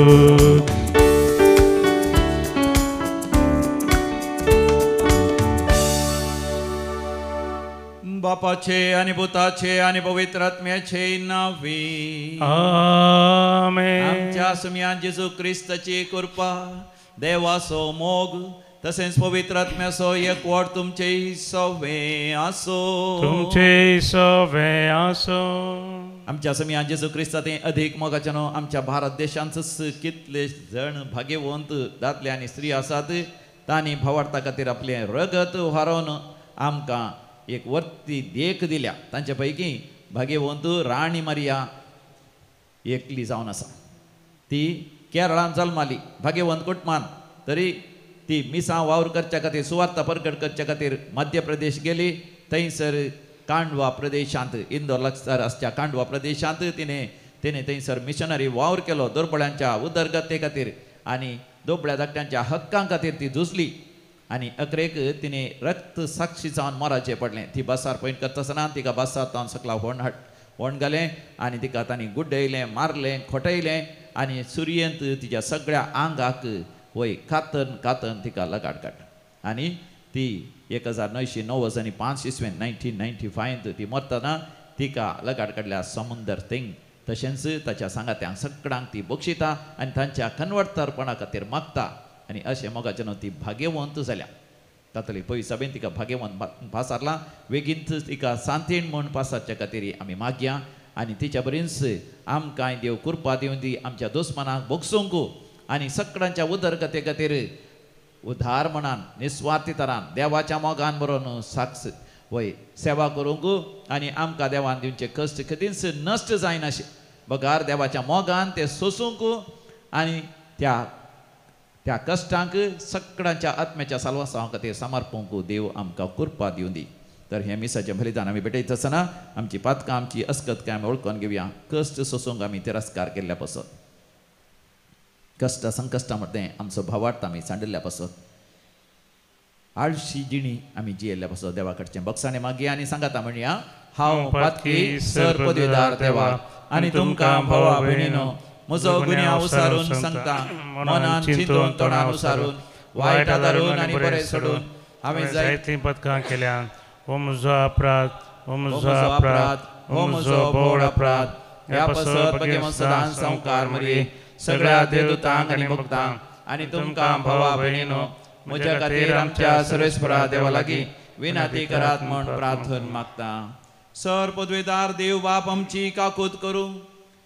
Speaker 1: बापाचे आणि पुताचे आणि पवित्र आत्म्याचे नावे
Speaker 2: आमेन.
Speaker 1: आमच्या सुम्यान जेजू क्रिस्ताची कृपा देवाचो मोग तसेच पवित्र आत्म्याचो एकवट तुमचे सवे आसो आमच्या सुम्यान जेजू क्रिस्ताचे अधिक मोगाचे आमच्या भारत देशांच कितले जण भाग्यवंत दादले आणि स्त्री आसात तांणी भावार्था खातीर आपले रगत व्हारोवन आमकां एक वर्ती देख दिल्या तांचे पैकी भाग्यवंत राणी मारिया एकली जावन आसा ती केरळांत जल्माली भाग्यवंत कुटुंबान तरी ती मिसां वावर करच्या खातीर सुवार्ता प्रकट करच्या खातीर मध्य प्रदेश गेली थंयसर कांडवा प्रदेशांत इंदोर लागसार आसच्या कांडवा प्रदेशांत तिने थंयसर मिशनरी वावर केलो दुर्बळ्यांच्या उदरगते खातीर आनी दुबळ्या धाकट्यांच्या हक्कां खातीर ती झुजली आनी अकरेक तिने रक्त साक्षी जावन मराचें पडलें ती बसार पॉयंट करता आसतना तिका बसार तावन सकला होण घालें आनी तिका तांणी गुड्डयलें मारलें खोटयलें आनी सुरयेंत तिच्या सगळ्या आंगाक वय कातन तिका लगाट काडटा आनी ती 1995 इसवेन 1995 ती मरतना तिका लगाट काडल्या समुंदर थिंग तशेंच ताच्या सांगात्यांक सगळ्यांक ती बक्षिता आनी तांच्या कन्वर्तरपणा खातीर मागता आनी अशें मोगाच्यान ती भाग्यवंत जाल्या तातूंतली पयली सभेन तिका भाग्यवंत पासारला वेगीनच तिका सांतीण म्हूण पासारच्या खातीर आमी मागया आनी तिच्या बरेंच आमकां देव कृपा दिवन दी आमच्या दुस्मनाक बोगसूंक आनी सगळ्यांच्या उदरगते खातीर उधार मनान निस्वार्थी तरान देवाच्या मोगान बरोवन साक्ष वय सेवा करूंक आनी आमकां देवान दिवचे कश्ट कधीच नश्ट जायनाशे बगार देवाच्या मोगान ते सोसूंक आनी त्या कश्टांक सगळ्यांच्या आत्म्याच्या साल्वासा खातीर समर्पूंक देव आमकां कृपा दिवन दी तर हे मिसाचें बलिदान आमी भेटयत आसतना आमची पातकां आमची अस्कतकाय आमी ओळखून घेवया. कश्ट सोसूंक आमी तिरस्कार केल्ल्या पासत, कश्ट संकश्टां मध्ये आमचो भावार्थ आमी सांडिल्ल्या पासत, आळशी जिणी आमी जियेल्ल्या पासत देवा कडचें बक्षाने मागया आनी सांगाता म्हणया, हांव पातकी सर पदवीदार देवा आनी तुमकां भावा भयणीनो म्हजो गुन्यांव उसारून सांगता, मनान चिंतून तोंडान उसारून वायट आदारून आनी बरें सोडून हांवें
Speaker 2: जायतीं पथकां केल्यां. हो म्हजो अपराध, हो म्हजो अपराध, हो म्हजो बोड अपराध. ह्या पासत बगे सदां संवकार मरी सगळ्या देवदूतांक आनी भक्तांक आनी तुमकां भावा भयणीनो
Speaker 1: म्हज्या खातीर आमच्या सर्वेस्परा देवा लागीं विनाती करात म्हण प्रार्थन मागता. सर पदवेदार देव बाप आमची काकूत करूं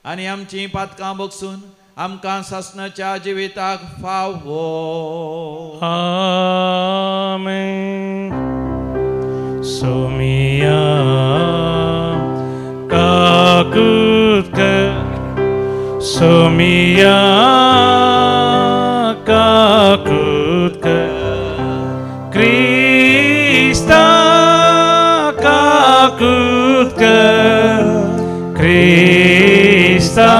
Speaker 1: आनी आमची पातकां बगसून आमकां सासणाच्या जिविताक फावो.
Speaker 2: आमेन. सोमिया काकूत कर, सोमिया काकूत कर, क्रिस्ता काकूत कर, क्रिस्ता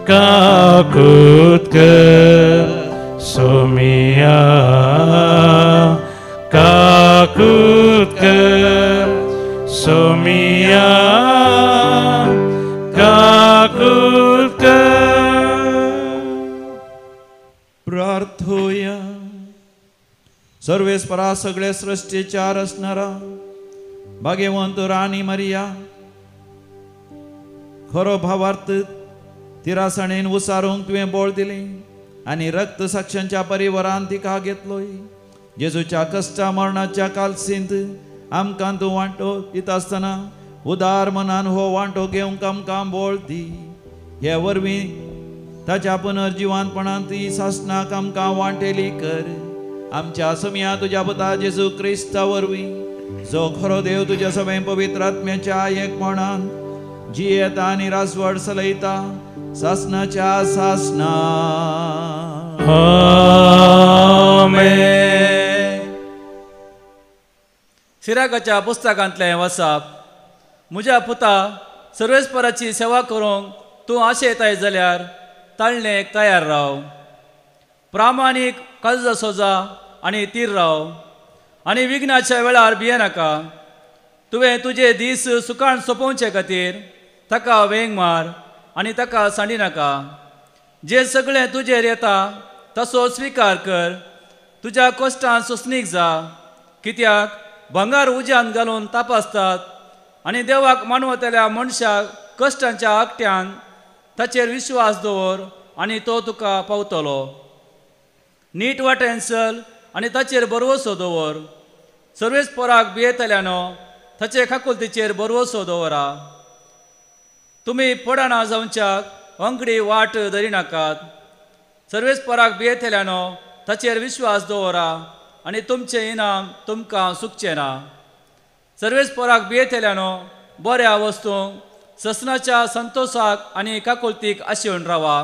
Speaker 2: काकूत कर, सोमिया काकूत कर, सोमिया काकूत कर.
Speaker 1: प्रार्थोया. सर्वेस्परा सगळे सृष्टीच्या रचणारा भाग्यवंत राणी मरिया, खरो भावार्थ तिरासणेन उसारूंक तुवें बोळ दिली आनी रक्त साक्षांच्या परिवारान तिका घेतलोय. जेजूच्या कश्टा मरणाच्या कालसींत आमकां तूं वांटो दिता आसतना उदार मनान हो वांटो घेवंक आमकां बोळ दी. हे वरवीं ताच्या पुनर्जिवानपणांत ती सासणाक आमकां वांटेली कर. आमच्या समिया तुज्या पुता जेजू क्रिस्ता वरवीं जो खरो देव तुज्या सगळे पवित्र आत्म्याच्या एकमणान जियेता आनी रासवड चलयता सासणाच्या सासणा.
Speaker 4: सिराकाच्या पुस्तकांतलें वाचप. म्हज्या पुता सर्वेस्पराची सेवा करूंक तूं आशेताय जाल्यार ताळणेक तयार राव. प्रामाणीक काळज सोजा आनी तीर राव आनी विघ्नाच्या वेळार भियेनाका. तुवें तुजे दीस सुखान सोंपोवचे खातीर ताका वेंग मार आनी ताका सांडिनाका. जे सगळें तुजेर येता तसो स्विकार कर. तुज्या कश्टान सोंसणीक जा, कित्याक भंगार उज्यान घालून तापासतात आनी देवाक मानवतल्या मनशाक कश्टांच्या आकट्यान ताचेर विश्वास दवर आनी तो तुका पावतलो. नीट वाटेन चल आनी ताचेर बरवसो दवर. सर्वेस्पराक भियेतल्यानो ताचे खाकुलतीचेर बरवसो दवरा. तुमी पडना जावच्याक अंगडी वाट धरिनाकात. सर्वेस्पराक भियेतल्यानो ताचेर विश्वास दवरा आनी तुमचें इनाम तुमकां चुकचें ना. सर्वेस्पराक भियेतल्यानो बऱ्या वस्तूंक ससनाच्या संतोषाक आनी काकुलतीक आशेवन रावा.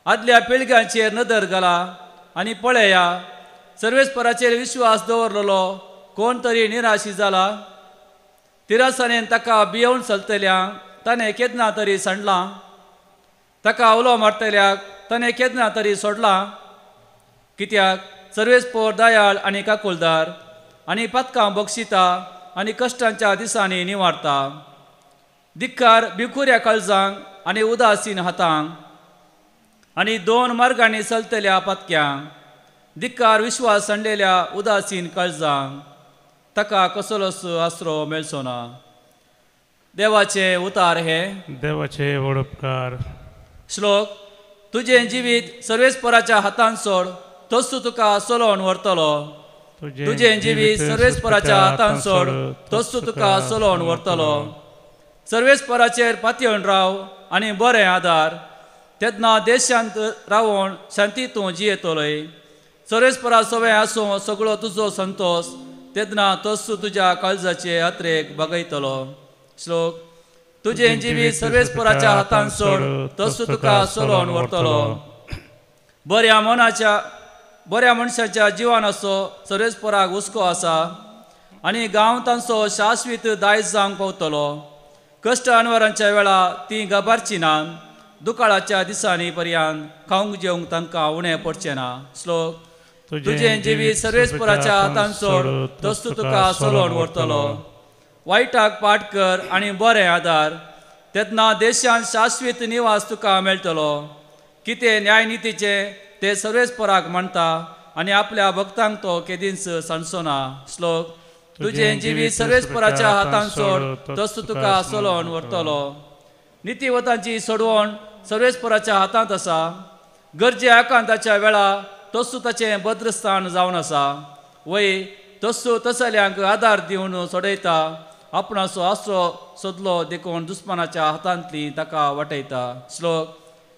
Speaker 4: आदल्या पिळग्यांचेर नदर घाला आनी पळया, सर्वेस्पराचेर विश्वास दवरलेलो कोण तरी निराशी जाला. तिरासानेन ताका भियेवन चलतल्यांक ताणें केदना तरी सांडलां. ताका उलो मारतल्याक ताणें केदना तरी सोडलां. कित्याक सर्वेस्पर दयाळ आनी काकुलदार आनी पातकां बक्षिता आनी कश्टांच्या दिसांनी निवारता. दिक्कार भिकुऱ्या काळजांक आनी उदासीन हातांक आनी दोन मार्गांनी चलतल्या पातक्यांक. दिक्कार विश्वास सांडलेल्या उदासीन काळजांक. ताका कसलोच आसरो मेळचो ना. देवाचे उतार हे.
Speaker 2: देवाचे वडपकार.
Speaker 4: श्लोक. तुजें जिवीत सर्वेस्पराच्या हातांत सोड, तोच तुका चलोवन व्हरतलो. तुजें जिवीत सर्वेस्पराच्या हातांत सोड, तोच तुका चलोवन व्हरतलो. सर्वेस्पराचेर पातयेवन राव आनी बरें आदार. तेन्ना देशांत रावून शांतीतूं जियेतलोय. सर्वेस्परा सवय आसूं सगळो तुजो संतोष. तेन्ना तोच तुज्या काळजाचे यात्रेक बगयतलो. श्लोक. तुजें जिवीत सर्वेस्पराच्या हातांत सोड, तोच तुका चलोवन व्हरतलो. बऱ्या मनशाच्या जिवान असो सर्वेस्पराक हुस्को आसा आनी गांव तांचो शाश्वीत दायज जावंक पावतलो. कश्ट अनवरांच्या वेळा ती गबारची ना. दुकाळाच्या दिसांनी पर्यंत खावंक जेवंक तांकां उणें पडचें ना. श्लोक. तुजें जिवी सर्वेस्पराच्या हातान सोड, तोच तुका चलोवन व्हरतलो. वायटाक पाट कर आनी बरें आदार, तेन्ना देशांत शाश्वीत निवास तुका मेळटलो. कितें न्यायनितीचें ते सर्वेस्पराक म्हणटा आनी आपल्या भक्तांक तो केदींच सांडचोना. श्लोक. तुजें जिवी सर्वेस्पराच्या हातान सोड, तोच तुका चलोवन व्हरतलो. नितीवतांची सोडवण सर्वेस्पराच्या हातांत आसा. गरजे आकांताच्या वेळा तोच ताचें भद्रस्थान जावन आसा. वय तोच तसल्यांक आदार दिवन सोडयता. आपणाचो आसरो सोदलो देखून दुस्मानाच्या हातांतली ताका वाटयता. श्लोक.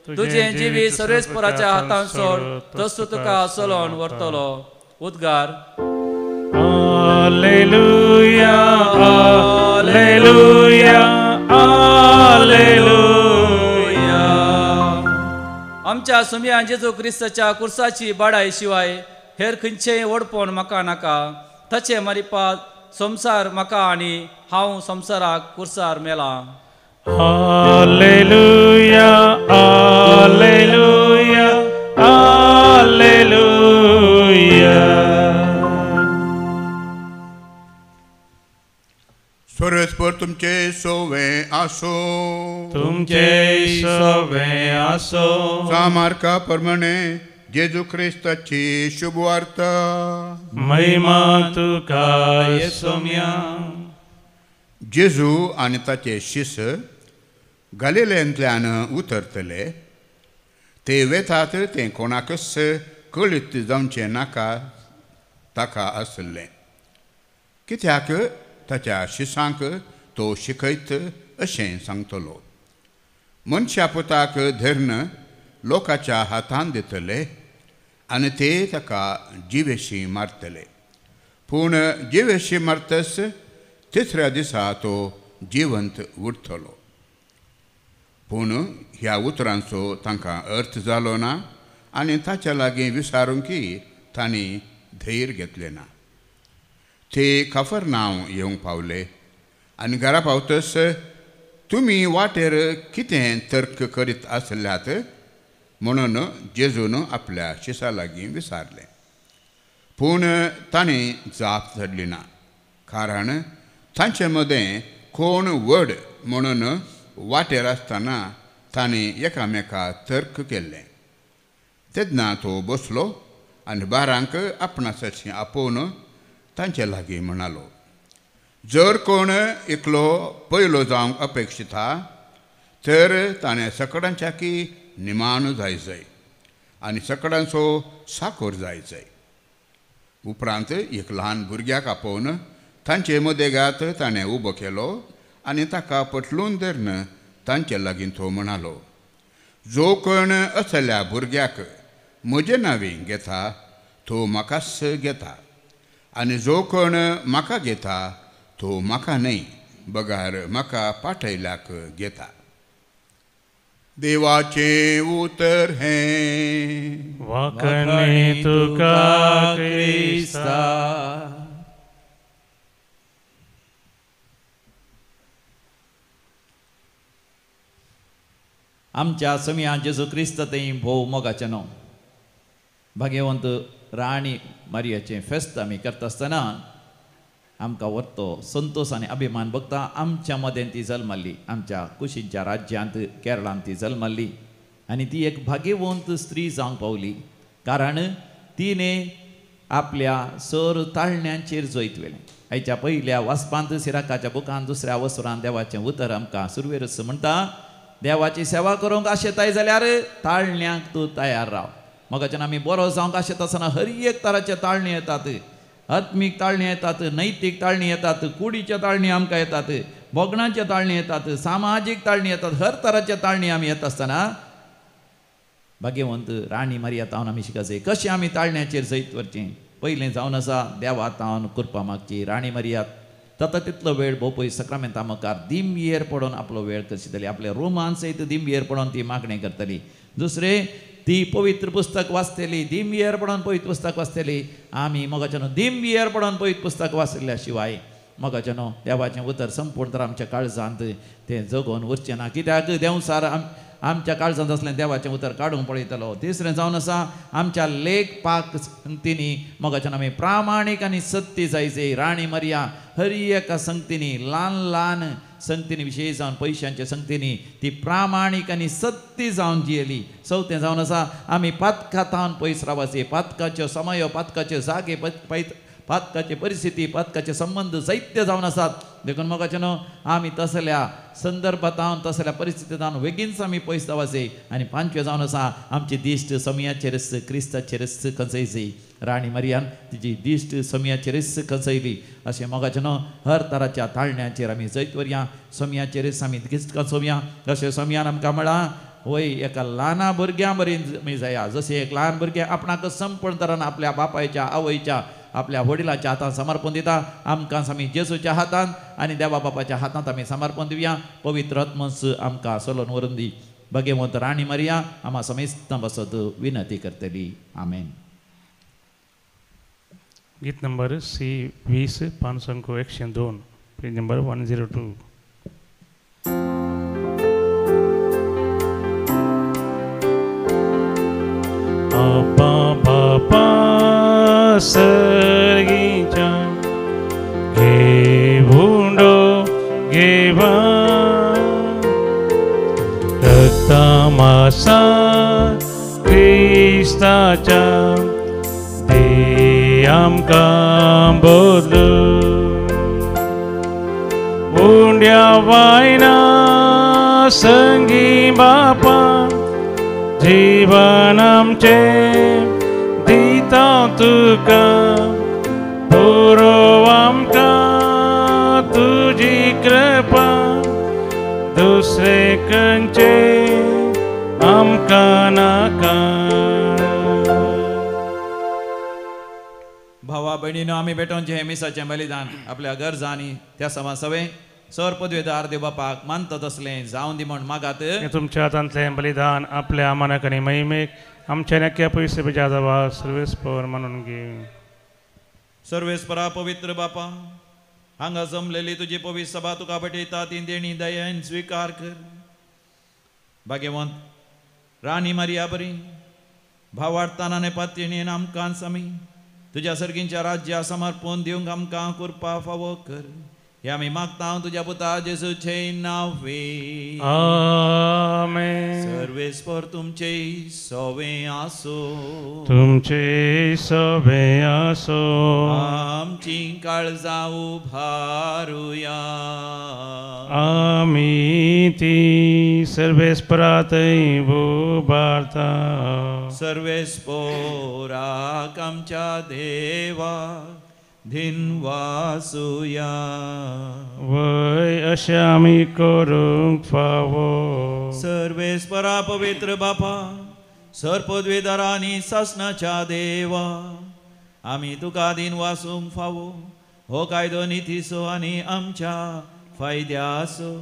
Speaker 4: तुजें जिवी सर्वेस्पराच्या हातान सोड, तोच तुका चलोवन व्हरतलो. उद्गार.
Speaker 2: Alleluia, Alleluia, Alleluia.
Speaker 4: आमच्या सुमया जेजू क्रिस्ताच्या कुर्साची बाडाय शिवाय हेर खंयचेय ओडपण म्हाका नाका. ताचे मरिपात संसार म्हाका आनी हांव संसाराक कुर्सार मेला.
Speaker 2: Alleluia, Alleluia, Alleluia.
Speaker 5: सर्वेस्पर तुमचे सोवे आसो.
Speaker 2: तुमचे सवे आसो.
Speaker 5: सामार्का प्रमाणे जेजू ख्रिस्ताची शुभवार्ता.
Speaker 2: महिमा तुका येसुम्या.
Speaker 5: जेजू आनी ताचे शिष्य गलिलेंतल्यान उतरतले. ते वेतात तें कोणाकच कळीत जावचें नाका ताका आसलें. कित्याक ताच्या शिसांक तो शिकयत अशें सांगतलो. मनशा पुताक धरण लोकांच्या हातांत दितले आनी ते ताका जिवेशी मारतले. पूण जिवेशी मारतस तिसऱ्या दिसा तो जिवंत उरतलो. पूण ह्या उतरांचो तांकां अर्थ जालो ना आनी ताच्या लागीं विचारूंकय तांणी धैर्य घेतलें ना. ते कफरनांव येवंक पावले आनी घरा पावतस तुमी वाटेर कितें तर्क करीत आसल्यात म्हणून जेजून आपल्या शिशा लागीं विचारलें. पूण ताणें जाप धरली ना, कारण तांचे मदें कोण व्हड म्हणून वाटेर आसतना तांणी एकामेका तर्क केल्लें. तेन्ना तो बसलो आनी बारांक आपणासाची आपोवन तांचे लागीं म्हणालो, जर कोण एकलो पयलो जावंक अपेक्षीत आहा तर ताणें सकडांच्याकी निमाण जायचें आनी सकडांचो साकोर जायचें. उपरांत एक ल्हान भुरग्याक आपोवन तांचे मदेगांत ताणें उबो केलो आनी ताका पटलून धरून तांचे लागीं तो म्हणालो, जो कोण असल्या भुरग्याक म्हजे नांवीं घेता तो म्हाकाच घेता आनी जो कोण म्हाका घेता तो म्हाका न्हय बगार म्हाका पाठयल्याक घेता. देवाचें उतर हें.
Speaker 2: वाकणे तुका क्रिस्ता.
Speaker 1: आमच्या समिया जेजू क्रिस्त थंय भोव मोगाचें न्हू. भाग्यवंत राणी मारियाचें फेस्त आमी करता आसतना आमकां वरतो संतोश आनी अभिमान भोगता. आमच्या मदें ती जल्मल्ली, आमच्या कुशींच्या राज्यांत केरळांत ती जल्मल्ली आनी ती एक भाग्यवंत स्त्री जावंक पावली, कारण तिने आपल्या सर ताळण्यांचेर जैत वेलें. हाच्या पयल्या वाचपांत सिराकाच्या बुकांत दुसऱ्या वसुरान देवाचें उतर आमकां सुरवेरस म्हणटा, देवाची सेवा करूंक आशेताय जाल्यार ताळण्यांक तूं तयार राव. मोगाच्यान आमी बरो जावंक आशेता आसतना हर एक तराचे ताळणी येतात. आत्मीक ताळणी येतात, नैतीक ताळणी येतात, कुडीच्या ताळणी आमकां येतात, बोगणांच्या ताळणी येतात, सामाजीक ताळणी येतात. हर तराचे ताळणी आमी येता आसतना भाग्यवंत राणी मारिया तावन आमी शिकायचें कशें आमी ताळण्याचेर जैत व्हरचें. पयलें जावन आसा देवा तावन कृपा मागची. राणी मारिया ताता तितलो वेळ भोव पयस सक्रामेंता मुखार दिमयेर पडोवन आपलो वेळ करशितली, आपल्या रुमान सयत दिमयेर पडोवन ती मागणी करतली. दुसरें ती पवित्र पुस्तक वाचतेली, दिमवियरपणान पवित्र पुस्तक वाचतेली. आमी मोगाच्यान दिमवियरपणान पवित्र पुस्तक वाचल्या शिवाय मोगाच्यान देवाचें उतर संपूर्ण तर आमच्या काळजांत तें जगोवन उरचें ना. कित्याक देवसार आमच्या काळजांत असलें देवाचें उतर काडून पळयतलो. तिसरें जावन आसा आमच्या लेख पाक संगतींनी मोगाच्यान आमी प्रामाणीक आनी सत्य जायचे. राणी मरिया हर एका संगतींनी ल्हान ल्हान संगतीनी विशेश जावन पयशांच्या संगतीनी ती प्रामाणीक आनी सत्य जावन जियेली. चवथें जावन आसा आमी पातकांतावन पयस रावचे. पातकाच्यो समयो, पातकाच्यो जागे, पातकाचे परिस्थिती, पातकाचे संबंध जायते जावन आसात. देखून मोगाच्यान आमी तसल्या संदर्भांत तसल्या परिस्थितींत बेगीनच आमी पयस रावचे. आनी पांचवें जावन आसा आमची दिश्ट समयाचेरच क्रिस्ताचेरच खंचयची. राणी मरियान तिची दिश्ट समयाचेरच खंचयली. अशें मोगाच्यान हर तराच्या ताळण्यांचेर आमी जैत वरया. समयाचेरच आमी दिश्ट खंचोवया. अशें समयान आमकां म्हळां वय एका ल्हाना भुरग्यां बरें आमी जाया. जशें एक ल्हान भुरगें आपणाक संपूर्ण तरान आपल्या बापायच्या आवयच्या आपल्या वडिलांच्या हातांत समर्पण दिता. आमकां आमी जेजूच्या हातांत आनी देवा बापाच्या हातांत आमी समर्पण दिवया. पवित्र आत्मस आमकां चलोवन व्हरून दी. भगवंत राणी मरिया आम्हा समेस्त बसत विनंती करतली. आमेन.
Speaker 2: गीत number C20 502 page number 102. Abba Bapa Sargicha Gevundo Geva Raktamasa Kristacha Diamka Bodlu Undia Vaina Sangi Bapa जीवन आमचे दिता तुका पुरो आमकां तुजी कृपा दुसरे खंयचे आमकां नाका.
Speaker 1: भावा भयणीनो आमी भेटोवचें हें मिसाचें बलिदान आपल्या गरजांनी त्या समा सवे सर पदवेदार देव बापाक मानतात असलें जावं दी म्हण मागात.
Speaker 2: तुमच्या हातांतलें बलिदान आपल्या आमानाक आनी महिमेक आमच्या नक्या पयशे बेजा जावा सर्वेस्पर म्हणून घे.
Speaker 1: सर्वेस्परा पवित्र बापा हांगा जमलेली तुजी पवित्र सभा तुका भेटयता. ती देणी दयेन स्विकार कर. भाग्यवंत राणी मरिया बरी भावार्थान आनी पातयेन आमकां आमी तुज्या सर्गींच्या राज्या समर्पण दिवंक आमकां कृपा फावो कर. हे आमी मागता तुज्या पुता जेजूचे नांवे.
Speaker 2: आमेन.
Speaker 1: सर्वेस्पर तुमचे सवे आसो.
Speaker 2: तुमचे सवे आसो.
Speaker 1: आमची काळजां उभारुया.
Speaker 2: आमी ती सर्वेस्परातय उबारता.
Speaker 1: सर्वेस्पराक आमच्या देवा धिनवासुया.
Speaker 2: वय अशें आमी करूंक फावो.
Speaker 1: सर्वेस्परा पवित्र बापा सर पदवेदारांनी शासनाच्या देवा आमी तुका दिन वासूंक फावो. हो कायदो नितीसो आनी आमच्या फायद्याचो.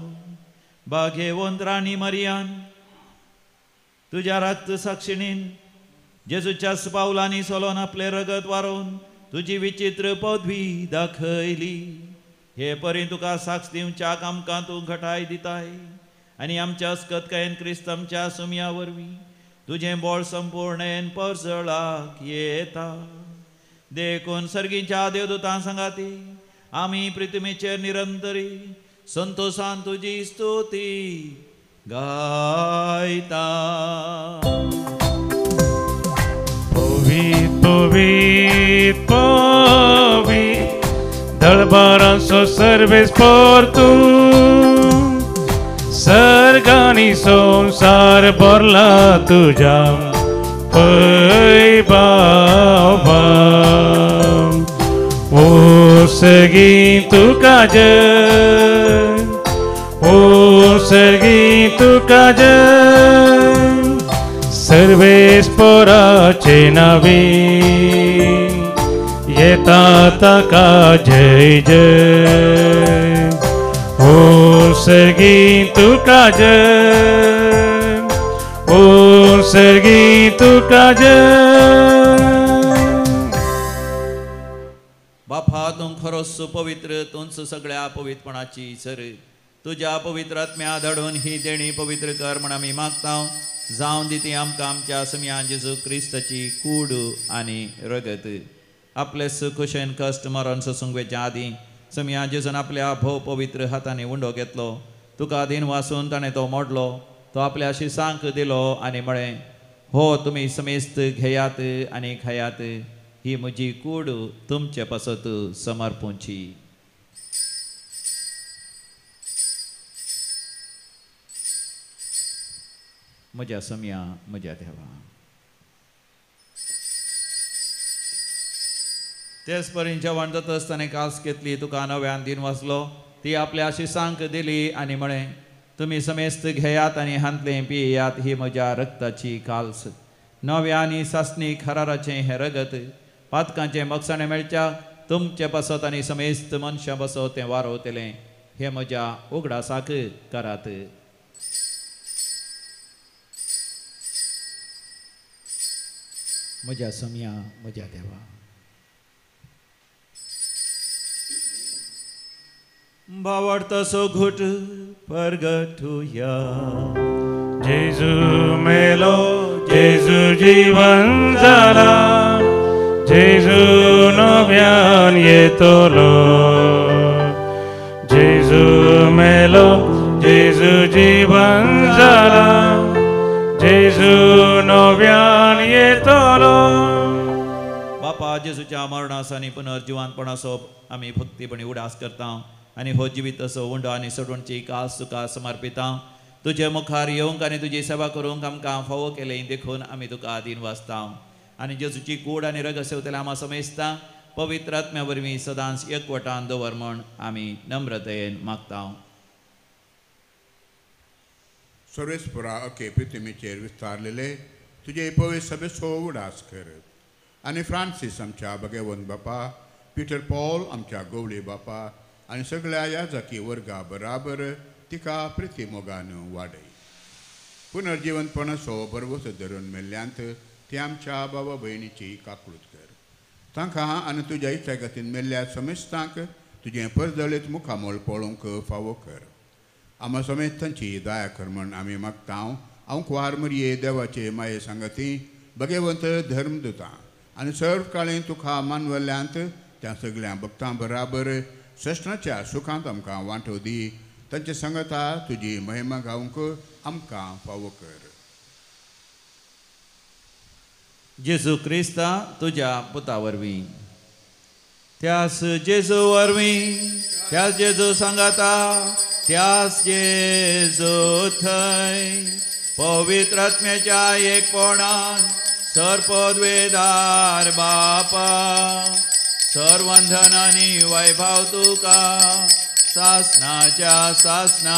Speaker 1: भाग्यवंत राणी मरियान तुज्या रक्त साक्षिणीन जेजूच्या पावलांनी चलोवन आपले रगत वारोवन तुजी विचित्र पदवी दाखयली. हे परी तुका साक्ष दिवच्याक आमकां तूं घटाय दिताय आनी आमच्या अस्कतकायेन क्रिस्त आमच्या सुमया वरवीं तुजें बोळ संपूर्णेन परजळाक येता. देखून सर्गीच्या देवदूतां सांगाती आमी पृथ्वीचेर निरंतरी संतोषान तुजी स्तुती गायता.
Speaker 2: Povit, povit, povit, dălbaranso serves por tu. Sargani sonsar borla tuja, păi baba. O segui tu cajen, o segui tu cajen. सर्वेस्पराचे नावे येता ताका जय जय. ओ सर्गी तुका जय, ओ सर्गी तुका जय.
Speaker 1: बापा तू खरोच पवित्र तूंच सगळ्या पवित्रपणाची सर तुझ्या पवित्र आत्म्या धडून ही देणी पवित्र कर म्हण आमी मागता जावन दिती आमकां आमच्या समियान जेजू क्रिस्ताची कूड आनी रगत आपले खुशेन कश्ट मरण ससुंगवेच्या आदी समियान जेजून आपल्या भोव पवित्र हातांनी उंडो घेतलो तुका दिन वासून ताणें तो मोडलो तो आपल्या शिसांक दिलो आनी म्हळें हो तुमी समेस्त घेयात आनी खायात ही म्हजी कूड तुमचे पासत समर्पूंची. म्हज्या सम्या म्हज्या देवा. तेच परीन जेवण जाता आसतना कास घेतली तुका नव्यान दिन वाचलो ती आपल्या शिसांक दिली आनी म्हळें तुमी समेस्त घेयात आनी हांतले पियेयात ही म्हज्या रक्ताची काल्स नव्यानी सासणी खराराचें हें रगत पातकांचें मगसाणें मेळच्या तुमचे बसत आनी समेस्त मनशां बसत तें वारोवतलें हे म्हज्या उगडासाक करात. म्हज्या सम्या म्हज्या देवा. भावार्थसो घुट परगटुया.
Speaker 2: जेजू मेलो जेजू जीवन जाला जेजू नव्यान येतलो. जेजू मेलो जेजू जीवन जाला जेजू नव्यान येतलो.
Speaker 1: बापा जेजूच्या मरणास आनी पुनर्जिवानपणासो आमी भक्तीपणी उडास करता आनी हो जिवीत असो उंडो आनी सोडवणची कास तुका समर्पिता. तुजे मुखार येवंक आनी तुजी सेवा करूंक आमकां फावो केलें देखून आमी तुका आदीन वाचता आनी जेजूची कूड आनी रगत सेवतले आमा समेजता पवित्र आत्म्या वरवीं सदांच एकवटान दवर म्हण आमी नम्रतेन मागता.
Speaker 5: सर्वेस्परा अके पृथ्वीचेर विस्तारलेले तुजे पवित्र सभेचो उडास कर आनी फ्रांसीस आमच्या भगवंत बापा पिटर पॉल आमच्या गवळी बापा आनी सगळ्या याजकी वर्गा बराबर तिका प्रिती मोगान वाडय. पुनर्जिवनपणाचो परवस धरून मेल्ल्यांत ती आमच्या बाबा भयणीची काकूळट कर. तांकां आनी तुज्या इच्छा गतीन मेल्ल्या समेस्तांक तुजें परजळीत मुखामोल पळोवंक फावो कर. आमा समेत तांची दया कर म्हण आमी मागता. हांव कुवार मरिये देवाचे माये सांगती भगवंत धर्मदुतां आनी सर्व काळी तुका मानवल्ल्यांत त्या सगळ्या भक्तां बराबर सष्णाच्या सुखांत आमकां वांटो दी. तांचे सांगता तुजी महिमा गावंक आमकां फावो कर.
Speaker 1: जेजू क्रिस्ता तुज्या पुता वरवीं त्यास जेजू वरवीं त्यास जेजू सांगता त्यास जेजू थंय पवित्र आत्म्याच्या एकपणान सर्पद्वेदार बापा सर्वंधन आनी वैभव तुका सासनाच्या सासना.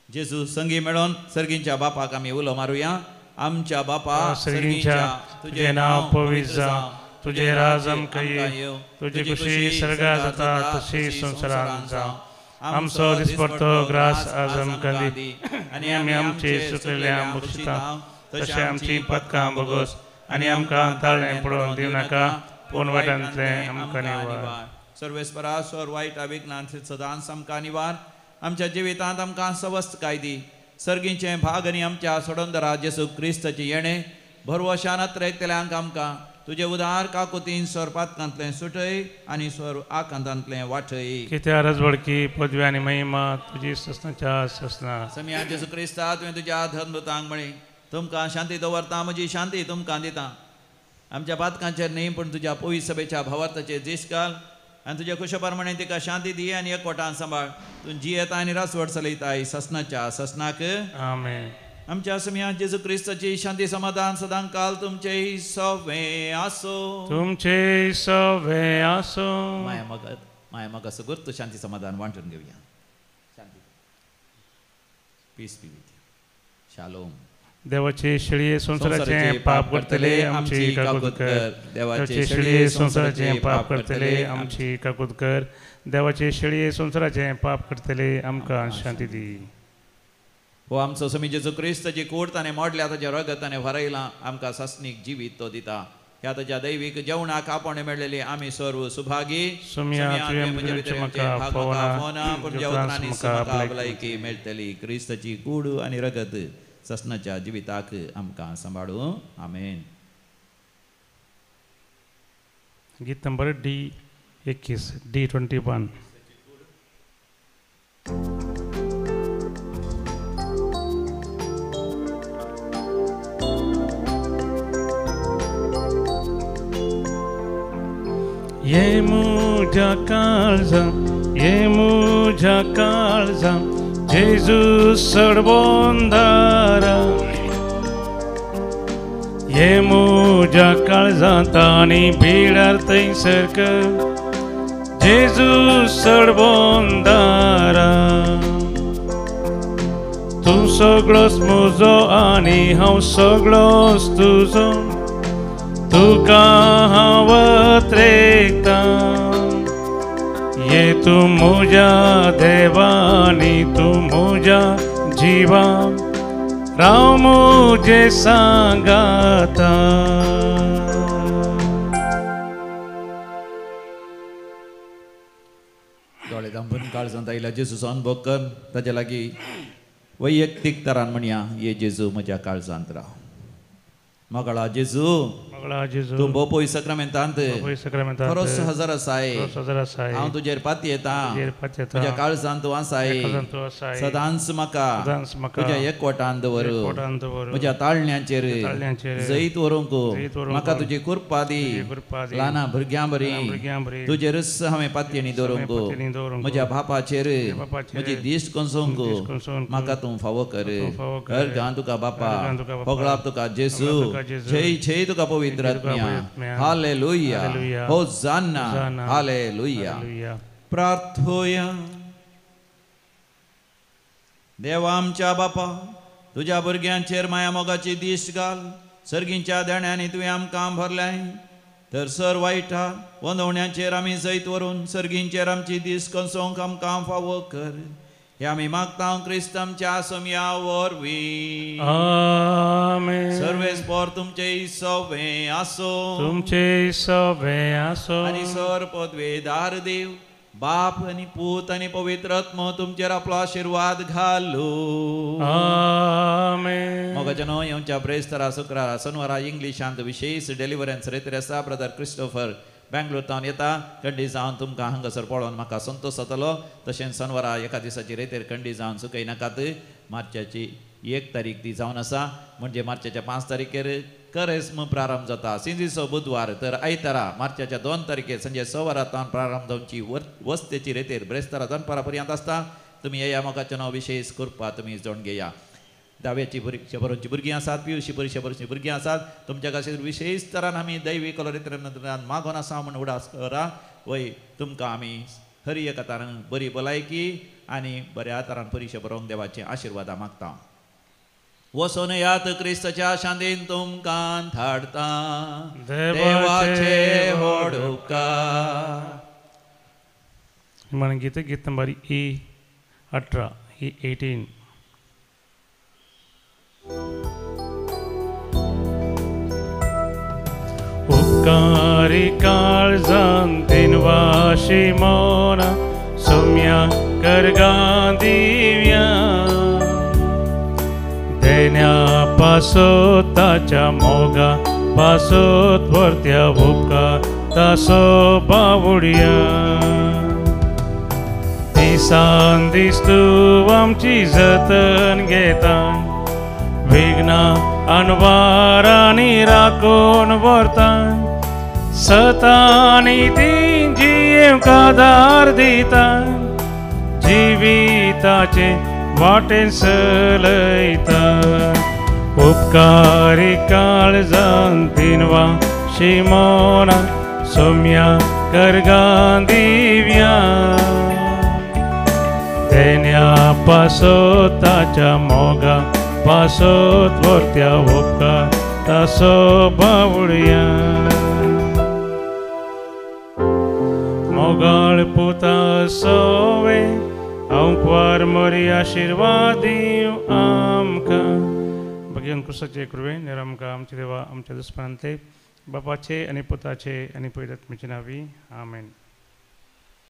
Speaker 1: जेजू संगी मेळोन सर्गींच्या बापाक आमी उलो मारुया. आमच्या बापा
Speaker 2: सर्गींच्या तुझे नाव पवित्र जावं तुझे राज आमकां येवं तुजी खुशी सर्गा जाता तशी संवसारांत जावं. आमचो दिसपडटो ग्रास आज आमकां दी आनी आमी आमची चुकलेल्यांक बक्षिता तशें आमची पदकां बोगोस आनी आमकां ताळ्ळें पडोवन दिवं नाका पूण वाटांतलें आमकां निवार.
Speaker 1: सर्वेस्परा स्वर वायट विघ्नांत सदांच आमकां निवार. आमच्या जिवितांत आमकां सवस्त काय दी. सर्गींचे भाग आनी आमच्या सोडोंदरा जेजू क्रिस्ताची येणे भरवशान आत्रेकतल्यांक आमकां तुजे उदार काकुतीन स्वर पातकांतलें सुटय आनी स्वर आकांतांतलें वाटय.
Speaker 2: कित्या रजवडकी पदवी आनी महिमा तुजी ससनाच्या ससना.
Speaker 1: समिया जेजू क्रिस्ता तुवें तुज्या धर्मदुतांक म्हळें तुमकां शांती दवरता म्हजी शांती तुमकां दिता. आमच्या पातकांचेर न्ही पूण तुज्या पवित्र सभेच्या भावार्थाचेर दीस घाल आनी तुज्या खुशाप्रमाणे तिका शांती दी आनी एकवटान सांबाळ. तूं जी येता आनी रासवड चलयताय ससनाच्या ससनाक.
Speaker 2: आमेन.
Speaker 1: आमच्या समिया जेजू क्रिस्ताची शांती समाधान सदां काल तुमचे सवे आसो.
Speaker 2: तुमचे सवे आसो.
Speaker 1: माया मग असं गुर्त शांती समाधान वांटून घेऊया. शांती पीस बी विथ शालोम.
Speaker 2: देवाचे शेळये संसाराचे पाप करतले आमची काकूत कर. देवाचे शेळये संसाराचे पाप करतले आमची काकूत कर. देवाचे शेळये संसाराचे पाप करतले आमकां शांती दी.
Speaker 1: हो आमचो समी जेजू क्रिस्त जी कूड ताणें मोडल्या ताच्या रगताने भरयलां आमकां सस्नीक जिवीत तो दिता. ह्या ताच्या दैवीक जेवणाक आपण मेळलेली आमी सर्व सुभागी.
Speaker 2: सुम्या तुवें म्हजे भितर म्हाका फोवना
Speaker 1: पूण जेवणांनी म्हाका भलायकी मेळटली. क्रिस्ताची कूड आनी रगत ससनाच्या जिविताक आमकां सांबाळूं. आमेन.
Speaker 2: गीत नंबर D21 D21. ये मुझ्या काळजा जेजू सडबोंदारा. ये मुझ्या काळजांत आनी भिडार थंयसर जेजू सडबोंदारा. तूं सगळोच म्हजो आनी हांव सगळोच तुजो. तुका हांव वत्रेकता. ये तूं म्हज्या देवानी तूं म्हज्या जिवा. राव मुझे सांगाता.
Speaker 1: दोळे धांपून काळजांत आयिल्ल्या जेजूचो अनुभव कर. ताचे लागीं वैयक्तीक तरान म्हणया ये जेजू म्हज्या काळजांत राव. मोगळा जेजू तूं बोपोय सक्रामेंतांत खरोच हजर आसाय. हांव तुजेर पाती येता. तुज्या काळजांत तूं आसाय. सदांच म्हाका तुज्या एकवटान दवर. म्हज्या ताळण्यांचेर जैत व्हरूंक म्हाका तुजी कृपा दी. ल्हाना भुरग्यां बरी तुजेरच हांवें पातयेणी दवरूंक. म्हज्या बापाचेर म्हजी दिश्ट कसोवंक म्हाका तूं फावो कर. घां तुका बापा होगळाप तुका जेजू. जय जय तुका पवित्र आत्म्या. Hallelujah होसाना hallelujah. प्रार्थोया. देवा आमच्या बापा तुज्या भुरग्यांचेर माया मोगाची दिश्ट घाल. सर्गींच्या देण्यांनी तुवें आमकां भरल्याय तर सर वायटा वंदवण्यांचेर आमी जैत व्हरून सर्गींचेर आमची दिश्ट कसोवंक आमकां फावो कर. हे आमी मागता क्रिस्तांच्या सोम्या वरवीं.
Speaker 2: आमेन.
Speaker 1: सर्वेस्पर तुमचे सवे आसो.
Speaker 2: तुमचे सवे आसो.
Speaker 1: आनी सर पदवेदार देव बाप आनी पूत आनी पवित्र आत्मो तुमचेर आपलो आशीर्वाद घालो.
Speaker 2: आमेन.
Speaker 1: मोगाच्या न्हय येवच्या ब्रेस्तारा शुक्रारा शनिवारा इंग्लिशांत विशेष डेलिव्हरन्स रेती आसा. ब्रदर क्रिस्टोफर बँगलोरतावन येता. खंडी जावन तुमकां हांगासर पळोवन म्हाका संतोश जातलो. तशेंच शनिवारा एका दिसाची रेतेर खंडी जावन सुकय नाकात. मार्चाची 1 तारीख ती जावन आसा. म्हणजे मार्चाच्या 5 तारखेर करेस्म प्रारंभ जाता. सिंजीचो बुधवार तर आयतारा मार्चाच्या 2 तारखेर संजे 6 वरांतावन प्रारंभ जावची वस्तेची रेतेर ब्रेस्तारा दनपारा पर्यंत आसता. तुमी येया. मोगाचें नांव विशेष कृपा तुमी जोडून घेया. 10वी परीक्षा बरोवची भुरगीं आसात. PUC परीक्षा बरोवची भुरगीं आसात. तुमच्या खातीर विशेष तरान आमी दैवी कलरित्रान मागोन आसा म्हूण उडास करा. वय तुमकां आमी हर एका तरान बरी भलायकी आनी बऱ्या तरान परीक्षा बरोवंक देवाचे आशिर्वादा मागता. वसोन यात क्रिस्ताच्या शांतीन तुमकां धाडटा. देवाचे व्हड उपकार.
Speaker 2: मन गीत नंबर E18 E18. उपकारी काळजांतीन वाशी मोना सोम्या करगां दिव्या. देण्या पासोत ताच्या मोगा पासोत वर्त्या उपकार तासो बावड्या. दिसान दीस तूं आमची जतन घेता. विघ्ना अनवारांनी राखून व्हरता. सतांनी ती जियेवंक आदार दिता. जिविताचे वाटेन चलयता. उपकारी काळजांतीन वाशी मोना सोम्या करगां दिव्या. देण्या पासोत ताच्या मोगा पासोत वर्त्या वोका तासो बावळया मोगाळ पुता सोवे अंकवार मरी आशीर्वाद दिव आमकां भगवान कृष्णाचे कृपेन आमकां आमचे देवा आमच्या दुस्मानांतले बापाचे आनी पुताचे आनी पवित्र आत्म्याचे नांवी आमेन.